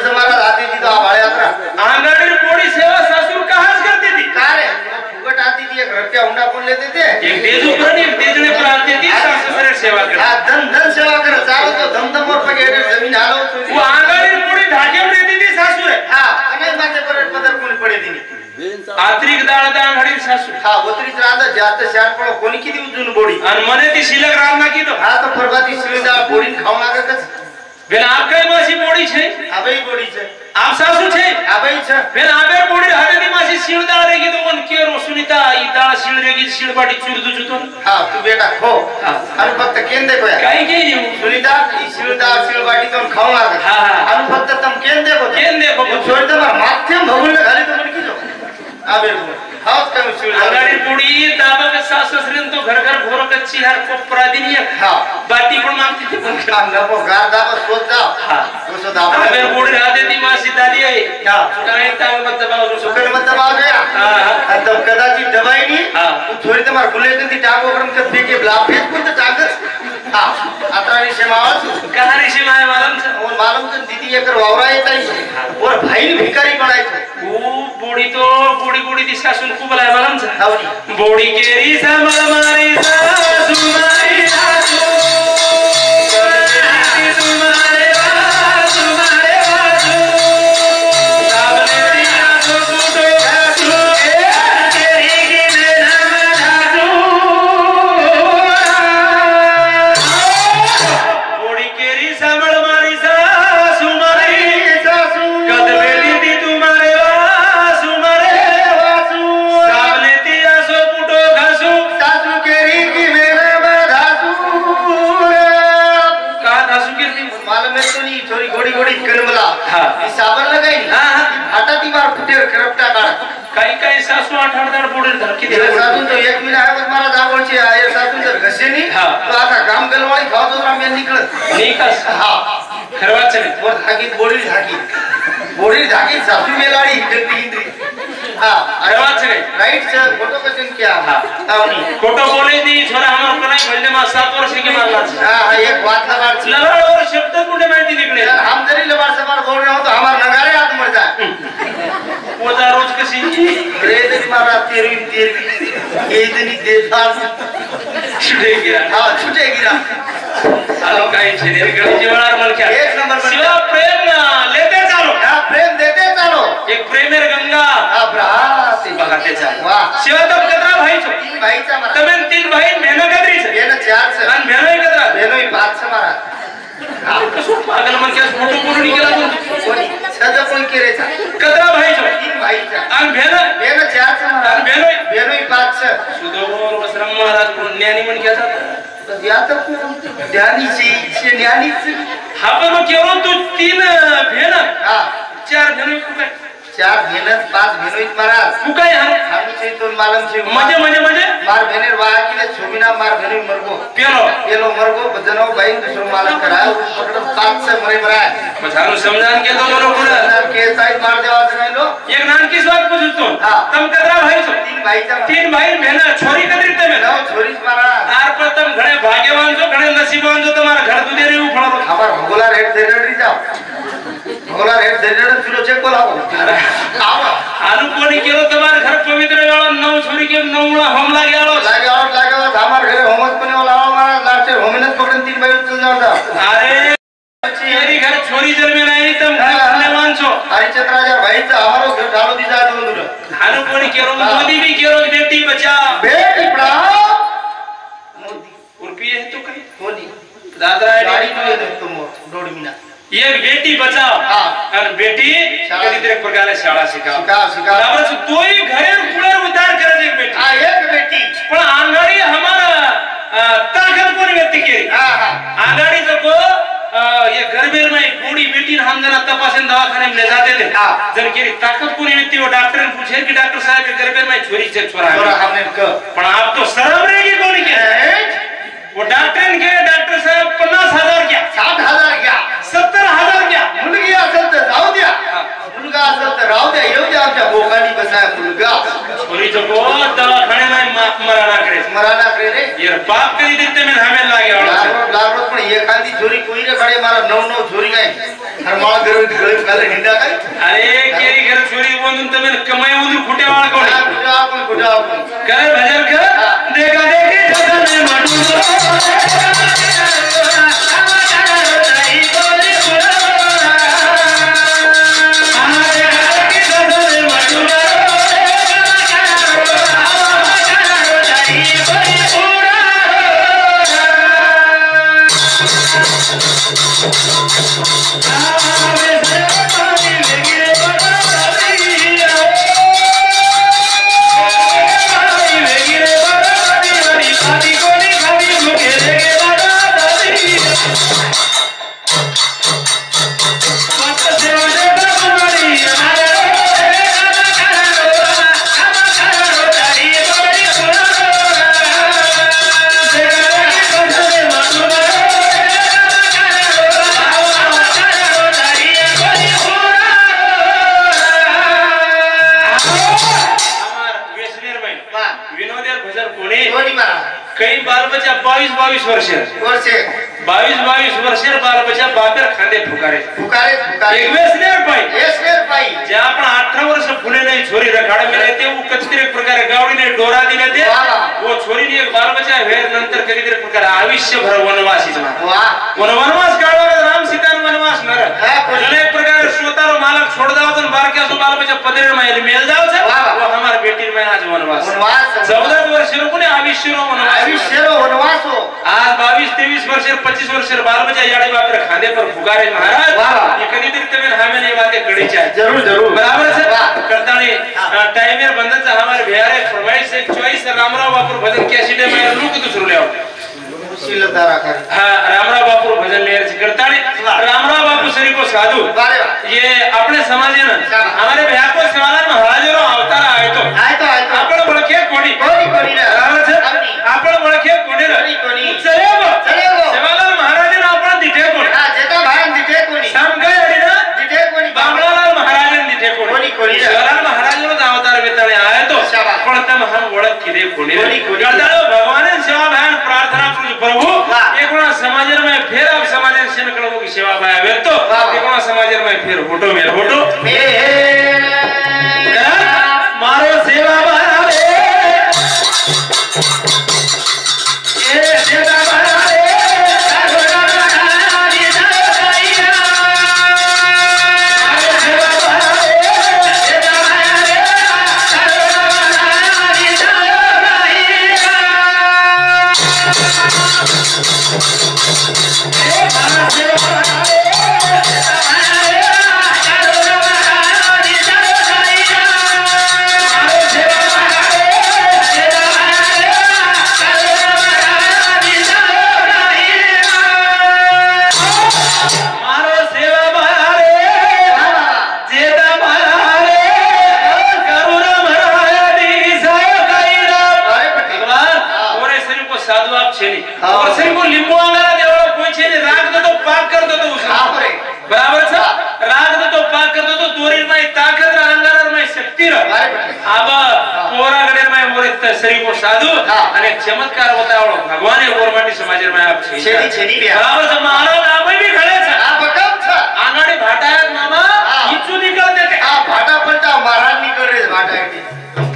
S3: તમારા આતી थी तो आ भाड़े यात्रा
S1: आंगड़ी बोड़ी सेवा ससुर कहां से करती थी
S3: कारे फुगट आती थी एक रट्या हुंडा कोण लेते थे
S1: एक तेज ऊपर नहीं तेजने पर आती थी ससुर सेवा कर
S3: हां धन सेवा कर चालो तो धम और पगे जमीन हालो
S1: वो आंगड़ी बोड़ी धागे में रहती थी ससुर
S3: हां कने माथे पर पदर कोणी पडे थी
S1: आत्रिक दाळ आंगड़ी ससुर
S3: हां ओतरी रांदा जाते शान पण कोणी किती उजून बोडी
S1: आणि मने ती शिलक रांदा की तो
S3: हां तो फरबाती शिलदा बोडी खाऊ लागे कस
S1: बेन आप कई मासी बोडी छे
S3: आबई बोडी छे
S1: आप सासू छे
S3: आबई छे
S1: बेन आबे बोडी हाते ती मासी शिलदा रेगी तो कोण केरो सुनीता ई दाळ शिल रेगी शिलबाटी चुरदु जुतो
S3: हां तू बेटा खो आणि फक्त केन देखो
S1: काय के येऊ
S3: सुनीता ई शिलदा शिलबाटी तो खाऊ लागे
S1: हां
S3: आणि फक्त तुम केन देखो छोड़ दे माथे भगुल घाली तो मन की जो आबे हाउस का शिल
S1: आंगड़ी बोड़ी दाबा के सासुसरीन तो घर घर भोर कच्ची हर कोपरा दिनी हां बाटी पण मागती थी पण
S3: काम न को गार दाबा सोच जाओ
S1: हां
S3: उसो दाबा
S1: आबे बोड़ी राधे दी मासी दादी है क्या काय तांग मत दबाव जो
S3: सुकर मत दबाव गया हां तब कदाचित दवाई नहीं
S1: हां
S3: तू थोड़ी तमार गुले कंती टागो गरम के फेके ब्लाफ फेक को तो टागस हां आत्रानी शेमावत
S1: कहानी शेमाय मालूम
S3: और मालूम तो दीदी एकर वावरा येताई और भाई भिखारी बनाई
S1: ओ बोड़ी तो बोड़ी दी सासू खूब लाय मालूम छ
S3: हावनी
S1: बोड़ी केरी समर मारी सासू मारी सासू कलरी तुम्हारे वासु मारे वासु साबले दिया तो टूटो सासू केरी की नाम सासू बोड़ी केरी समर मारी सासू मारी सासू कदले दी तुम्हारे वासु मारे वासु साबले दिया सो पुटो घासू
S3: सासू केरी की मेरे बधासू
S1: का घासू केरी
S3: मालूम है तो नहीं छोरी घोड़ी कनमला
S1: हां
S3: ई साबन लगाई
S1: हां
S3: हाटा ती बार फुटेर करपटा काढ
S1: काही सासू 8-8 बोडी धरकी दे
S3: सासू तो एक मिनिट आहे बस मला जागोळची आहे सासू जर घसे नाही तो आता काम गलवाळी खाव तो राम निकळत हां
S1: खरवाच नाही
S3: वर धाकीत बोडी झाकी सासू मेलाडी गलती इंद्री हां
S1: खरवाच नाही
S3: राइट सर फोटो कसन क्या हां आवनी
S1: खोटो बोले दी छोरा हमर को नहीं भले मा 7 वर्ष की मारला
S3: हां एक बात लबाड
S1: लबाड और शब्द कुठे माहिती निकले
S3: हम जरी लबाड सबाड बोल रहे हो तो हमार नगारे हाथ मर जाए
S1: पोजा रोज कशी
S3: रे तरी मारा तेरी ये इतनी देता
S1: छुटे गिरा
S3: हां छुटे गिरा
S1: आलो काय छे रे गळीची वळार मलक्या
S3: एक नंबर
S1: शिवा प्रेम लेते चालो
S3: हां प्रेम देते चालो
S1: एक प्रेमेर गंगा
S3: हां ब्रा ते
S1: बघाते चालो
S3: वाह
S1: शिवा तब कतरा भाई छो
S3: तीन भाईचा मारा
S1: તમે 3 ભાઈ મેનો કદરી છે
S3: બેનો 4 છે
S1: અને મેનો કતરા
S3: બેનोय 5 છે મારા
S1: कसो पागल मन क्या फोटो कोण निघाला
S3: कोणी सजा कोण केरेचा
S1: कतरा भाई छो
S3: तीन भाईचा
S1: आणि बेनो
S3: बेनो 4 છે મારા બેનोय 5 છે
S1: सुदोर वसरम महाराज ज्ञानी मन क्या था
S3: या तो ज्ञानीची ज्ञानीच
S1: हा पण केवळ तू 3 भेन
S3: हां
S1: 4 भेन कुठे
S3: 4 भेन 5 भेनोय मारा
S1: कुठे
S3: हम छे तो मालूम छे
S1: म्हणजे
S3: मार भेनेर वाह की छोमिना मार भेनोय मरगो
S1: पेलो
S3: मरगो बजनो भाई दूसरो मालूम कराय पकड़ 5 से मरे बराय
S1: मझारू समझान के तो मोरो पुरा
S3: के साइड मार देवा नहीं लो
S1: एक नान की बात पूछतो
S3: हां
S1: तुम कतरा भाई छो
S3: तीन भाईचा
S1: 3 भाई भेन छोरी कदरी तमे
S3: नो छोरी मारा
S1: आर पर तुम घणे भाग्यवान छो घणे नसीबवान छो तुम्हारा घर दुदे रे उफळो
S3: हमार भगोला रेट देरडी जाओ भगोला रेट देरडी फिरो चेक बोलाओ आवा
S1: आलू कोणी केलो तुम्हारा घर पवित्र वेळो 9 छोरी के 9 उळा होम लागे
S3: हमार घरे होमस पने वाला हमारा लास्ट होमिनस पकड़न 3 भाई चल जाता
S1: अरे तेरी घर छोरी जन्मे नाही तुम धन्यवान छो
S3: हरिचंद्र राजा भाईचा हमारो घर ढालो दी जाय दोन
S1: आलू कोणी केलो मोदी भी केलो बेटी बचाओ
S3: बेटी पढ़ाओ मोदी
S1: उर्पी है तो कहीं
S3: कोनी
S1: दादरा
S3: गाड़ी में दे तुम डोड़ मीना
S1: ये बेटी बचाओ और बेटी कधी तरी प्रकारे शाळा शिकाव बराबर तोही घरे पुढे उद्धार करायचे एक बेटी
S3: हां एक बेटी
S1: पण आंगाडी हमारा ताकत कोणी व्यक्ती केली
S3: हां
S1: आंगाडी जो ये गर्भेर में बूढ़ी बेटी हम जना तपासन दवाखाने में ले जाते थे जन की ताकत कोनी व्यक्ति वो डॉक्टर ने पूछे कि डॉक्टर साहब ये गर्भेर में छोरी से छोरा
S3: हमने क
S1: पण आप तो शर्म रहेगी कोनी के वो डॉक्टर के डॉक्टर साहब 50,000 क्या
S3: 60,000 क्या
S1: 70,000 क्या
S3: मुलगी असेल तर जाऊ द्या मुलगा असेल तर राहू द्या येऊ द्या आमच्या बोकाडी कसा आहे मुलगा
S1: छोरीचं को दवाखाने नाही मराना करे
S3: रे
S1: यार पाप कधी देते मी धामेल लागे
S3: लागलो पण एखादी छोरी कोईरे कडे मला 9 छोरी काय हर माळ गळी घाले हिंडा काय
S1: अरे केरी घर छोरी बोलून तुम्ही कमाई उंदू खुटे वाळ कोण
S3: कुठे आपण
S1: करे भजन कर देखा देखी जगन में माटू कई बाल बच्चा 22 वर्ष 22 वर्ष बाल बच्चा बापेर खांदे फुकारे एक वेसनेर पाई जे आपण 18 वर्ष फुले नाही छोरी रखाड़ में रहते वो कचरे एक प्रकार गावड़ी ने डोरा दिने थे वो छोरी ने एक बाल बच्चा वेर नंतर कधी तरी प्रकार आयुष्य भर वनवासी वनवास काढवा राम सीता वनवास नर एक प्रकार श्रोतारो मालक छोड़ दाव तो बार के बाल बच्चा पदरे में मेल जाव छे वो हमार बेटी में आज वनवास 14 वर्ष रो ने आयुष्य रो वनवास आज 22-23 वर्ष 25 वर्ष बाल बच्चा याडी बापर खांदे पर फुगारे महाराज ये कधी तरी तमें हमें ये बातें कड़ी चाहिए जरूर बराबर से करतानी टाइमर बंधन हमारे बिहार फरमाइश से चॉइस रामराव बापुर भजन कैसेट में लुक दूसरो ले रामराव बापुर भजन लेर करतानी रामराव बापू सरी को साधु ये अपने समाज में हमारे बिहार को सेवालाल महाराज रो अवतार आए तो आपण ओळखे कोणी बराबर से आपण ओळखे कोणी चलेगो सेवालाल महाराज ने आपण दिठे कोणी जेता भान दिठे कोणी समगय अडीना दिठे कोणी बामलालाल महाराज ने दिठे कोणी सेवालाल महाराज नो अवतार बेताळे आए तो पण तम हम ओळख किदे कोणी गळदाळो भगवान सेवा भान प्रार्थना प्रभु एकणा समाज में फेर अब समाज से निकलबो की सेवा भाई आवे तो एकणा समाज में फेर फोटो मारो सेवा भाई ए सेवा भाई साधु અને ચમત્કાર બતાવડો ભગવાને ઓરમાટી સમાજ में आप छेनी बराबर से महाराज आप भी खड़े छ आप कब छ आंगड़ी भाटायत मामा इचू निकल देते आ भाटा पलटा महाराज निकल रे भाटायत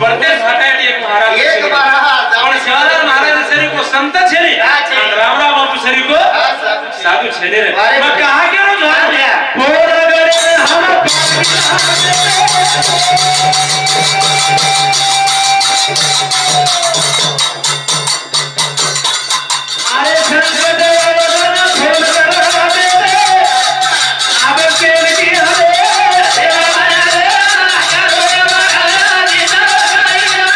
S1: प्रत्येक भाटायत एक महाराज एक महाराज और शिवालाल महाराज शरीर को संत छेनी रामराव बापू शरीर को साधु छेनी रे मैं कहा के रो जान पोरगड़े हम अरे संत देवना खोल कर दे अब के लिए हरे सेवा रे करो महाराज जीता गया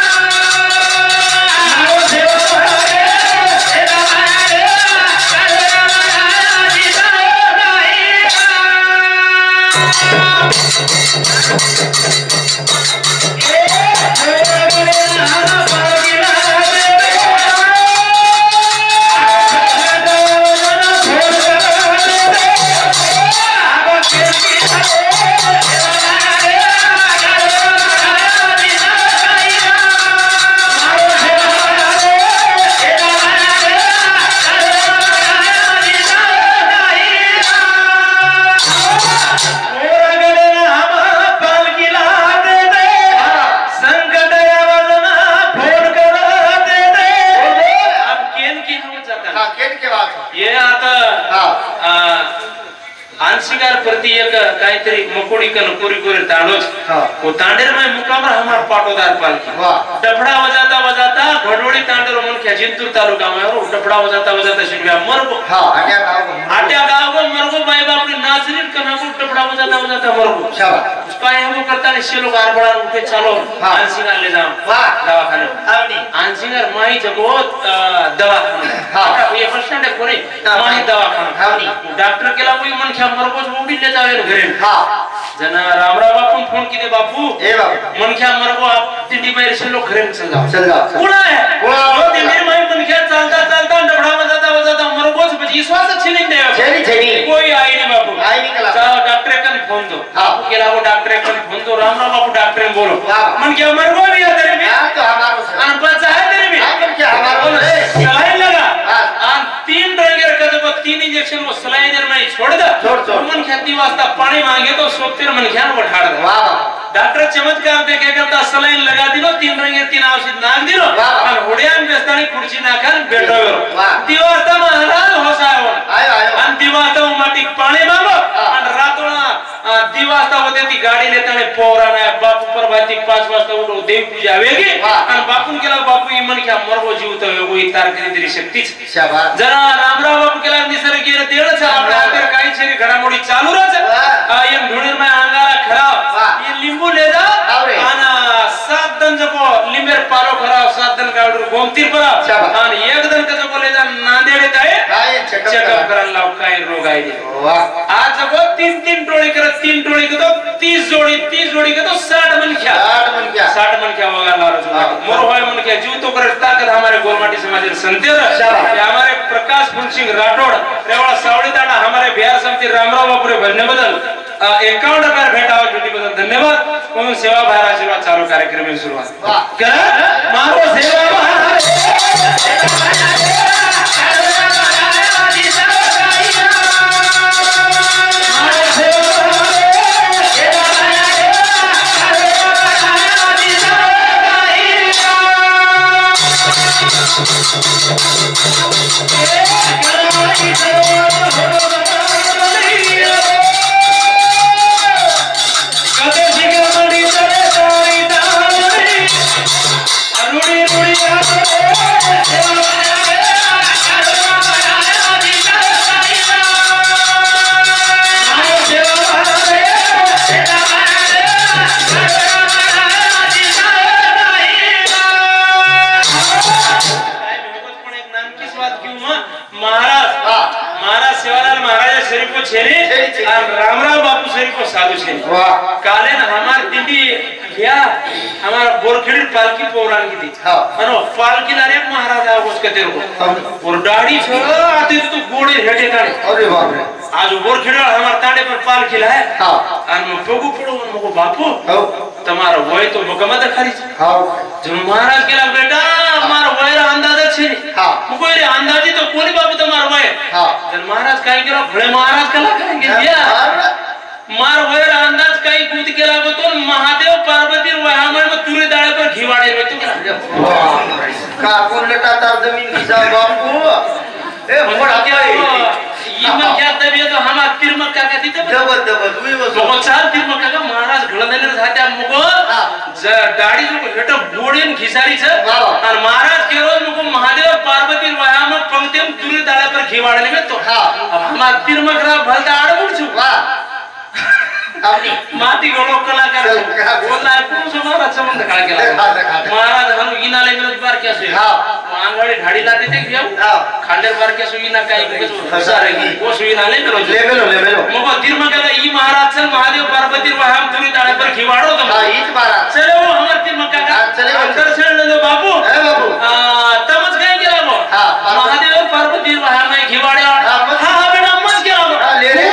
S1: आओ सेवा रे सेवा रे करो महाराज जीता गया शिकार प्रति एक काहीतरी मकोडी कन कोरी कोरी तांडोच वो तांडेर में मुकामर हमार पाटोदार पालकी डफड़ा वजाता घडोडी तांडेर मन क्या जिंतूर तालुका में और डफड़ा वजाता शिरव्या मरगो आट्या गाव को मरगो भाई बापरी नाचनीर कना को डफड़ा वजाता मरगो उसका हम करता ने शेलो गारबड़ा उठे चलो आंसिंगर ले जाओ दवाखाने आंसिंगर माही जगोत दवाखाना ये पेशेंट है कोनी माही दवाखाना डॉक्टर केला कोई मन क्या मरगो उडी ले जावे घरे जना रामराव बापू फोन की दे बापू ए बापू मन क्या मरगो आप तिंडी बाहेर शेलो घरे चल जाओ कुणा है वो तिंडी माही मन क्या चलता डफड़ा वजाता मरगोच बजी श्वास अच्छी नहीं दे छेनी कोई आई नहीं बापू आई नहीं कला जाओ डॉक्टर कन फोन दो आपको केला वो डॉक्टर कन फोन दो रामराव बापू डॉक्टर बोलो मन क्या मरगो भी है तेरे में तो हमारो अनपढ़ है तेरे में अपन क्या हमारो सलाइन लगा आन 3 ड्रगर का जब 3 इंजेक्शन वो सलाइन में छोड़ दो मन खेती वास्ता पानी मांगे तो सोतेर मन क्या उठा दे वाह डॉक्टर चमत्कार देखे करता सलाइन लगा दिलो 3 ड्रगर 3 औषध नाग दिलो और होड्यान बेस्तानी खुर्ची नाखन बैठो दिवास्ता महाराज होसायो आयो अन दिवास्ता माटी पानी मांगो अन रातोना दिवास्ता होते ती गाड़ी लेता ने पोराना बापू पर भाती 5 वाजता उठो देव पूजा आवेगी अन बापू केला बापू मन क्या मरगो जीवतो होई तार करी शक्ती शाबाश जरा रामराव बापू केला निसर्ग गेर तेळ छ आपल्या हातेर काही छे घडामोडी चालू राहते यम ढोणीर में अंगारा खराब ये लिंबू ले जा आना 7 दिन जको लिंबेर पालो खराब 7 दिन गावडर गोमतीर पर आन 1 दिन का जको ले जा नांदेड काय चेकअप करन लाव काय रोग आहे वाह आज जको 3 टोळी कर 3 टोळी के तो 30 जोड़ी के तो 60 मन क्या 60 मन क्या होगा लारो मोर होय मन क्या जीव तो कर ताकत हमारे गोलमाटी समाज संतेर हमारे प्रकाश फूल सिंह राठौड़ रेवाड़ा सावड़ी ताड़ा हमारे बिहार समिति रामराव बापूरे भरने बदल 51 रुपये भेटावा जुटी बदल धन्यवाद म्हणून सेवा भार आशीर्वाद चालू कार्यक्रम में शुरुआत कर मारो सेवा रामराव बापू शरीफ को साधु छे काले न हमार दिंडी गया हमारा बोरखेड़ी पालकी पौराण की थी अनो पालकी नारे महाराज आ उसके तेरे को और दाढ़ी छ आते तो गोड़े हेडे ताड़े अरे बाप रे आज बोरखेड़ी हमार ताड़े पर पालकी लाए हां अन म पगु पड़ो मको बापू તમારો હોય તો મગમત ખરી હા જો મહારાજ કેલા બેટા મારો વયરા અંદાજ છે હા મુકો રે અંદાજી તો કોની બાપુ તમારો વય હા જન મહારાજ કાઈ કેલો ભલે મહારાજ કલા કરેંગે દિયા મારો વયરા અંદાજ કાઈ કૂદ કેલા તો મહાદેવ પાર્વતી વહામણ में तुरे दाड़े पर घिवाड़े में तो का कोन लटा तार जमीन घिसा बापू ए मोड़ आके ये मन क्या तबीयत तो हम तिरमक्का का दीते जबरदस्त हुई वो तो चार तिरमक्का का महाराज घळनेले जात्या मुको दाढ़ी जो हेट बोडीन खिसारी छ और महाराज के रोज मुको महादेव पार्वती वहाम पंक्तिम तुरे दाड़े पर घिवाड़े में तो अब हम तिरमक्का भलता आडबुड छु वाह अपनी माटी गोलो कलाकार बोलला कोण समारा संबंध काळ केला महाराज हनु इनाले विरोध बार क्या से हां आंगळे ढाडी लाते ते घेऊ खांडेर बार क्या सुईना काय कुछ फसारेगी वो सुईना ले मेलो मको तिरमक्का ई महाराज सन महादेव पार्वती वहाम तुरी दाड़े पर खिवाड़ो तो हां ईच महाराज चले वो हमर तिरमक्का का चले अंदर से ले लो बाबू ए बाबू तमज गए केला वो महादेव पार्वती वहाम में खिवाड़े हां बेटा मत केला वो ले ले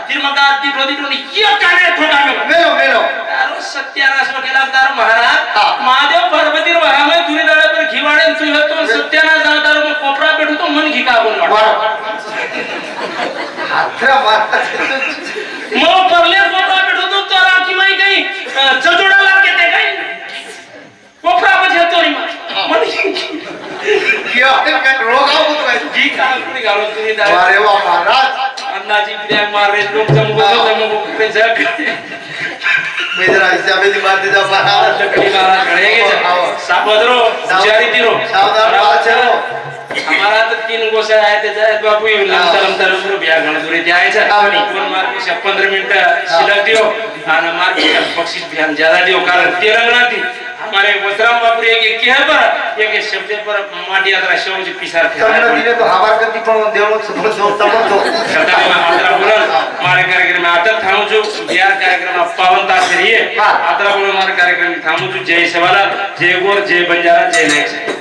S1: तिरमक्का ती रोदी ये काने ठोका मेलो तारो सत्यानाश केला तार महाराज महादेव पार्वती वहाम में तुरी दाड़े पर घिवाड़े तू तो सत्यानाश तारो में कोपरा बैठो तो मन घिका बोल हाथरा मारता मो परले कोपरा बैठो तो तारा की माई गई जजोड़ा लाग के ते गई कोपरा बजे तोरी मन लोक जमको जग
S3: मेरा हिसाब से बात जा पा
S1: लकड़ी वाला खड़ेगे साबदरो जारी तीरो
S3: सावधान बात चलो
S1: हमारा तो 3 गोसा आहे त्याचा बापू लंतर बिया गणदुरी द्यायचा कोण मार्क 15 मिनिट शिल्लक दियो आणि मार्क बक्षीस बियान ज्यादा दियो कारण तेलंगाना थी हमारे वसराम बापू एक के है पर एक शब्द पर माटी यात्रा शौज पिसार थे
S3: તમને દિને તો હવાર કરતી પણ દેવનો સમજો સમજો
S1: सदा में आतरा बोलन मारे कार्यक्रम में आता थामु जो बिहार कार्यक्रम पावनता से रही है आतरा बोलन मारे कार्यक्रम में थामु जो जय सवाला जय गोर जय बंजारा जय नायक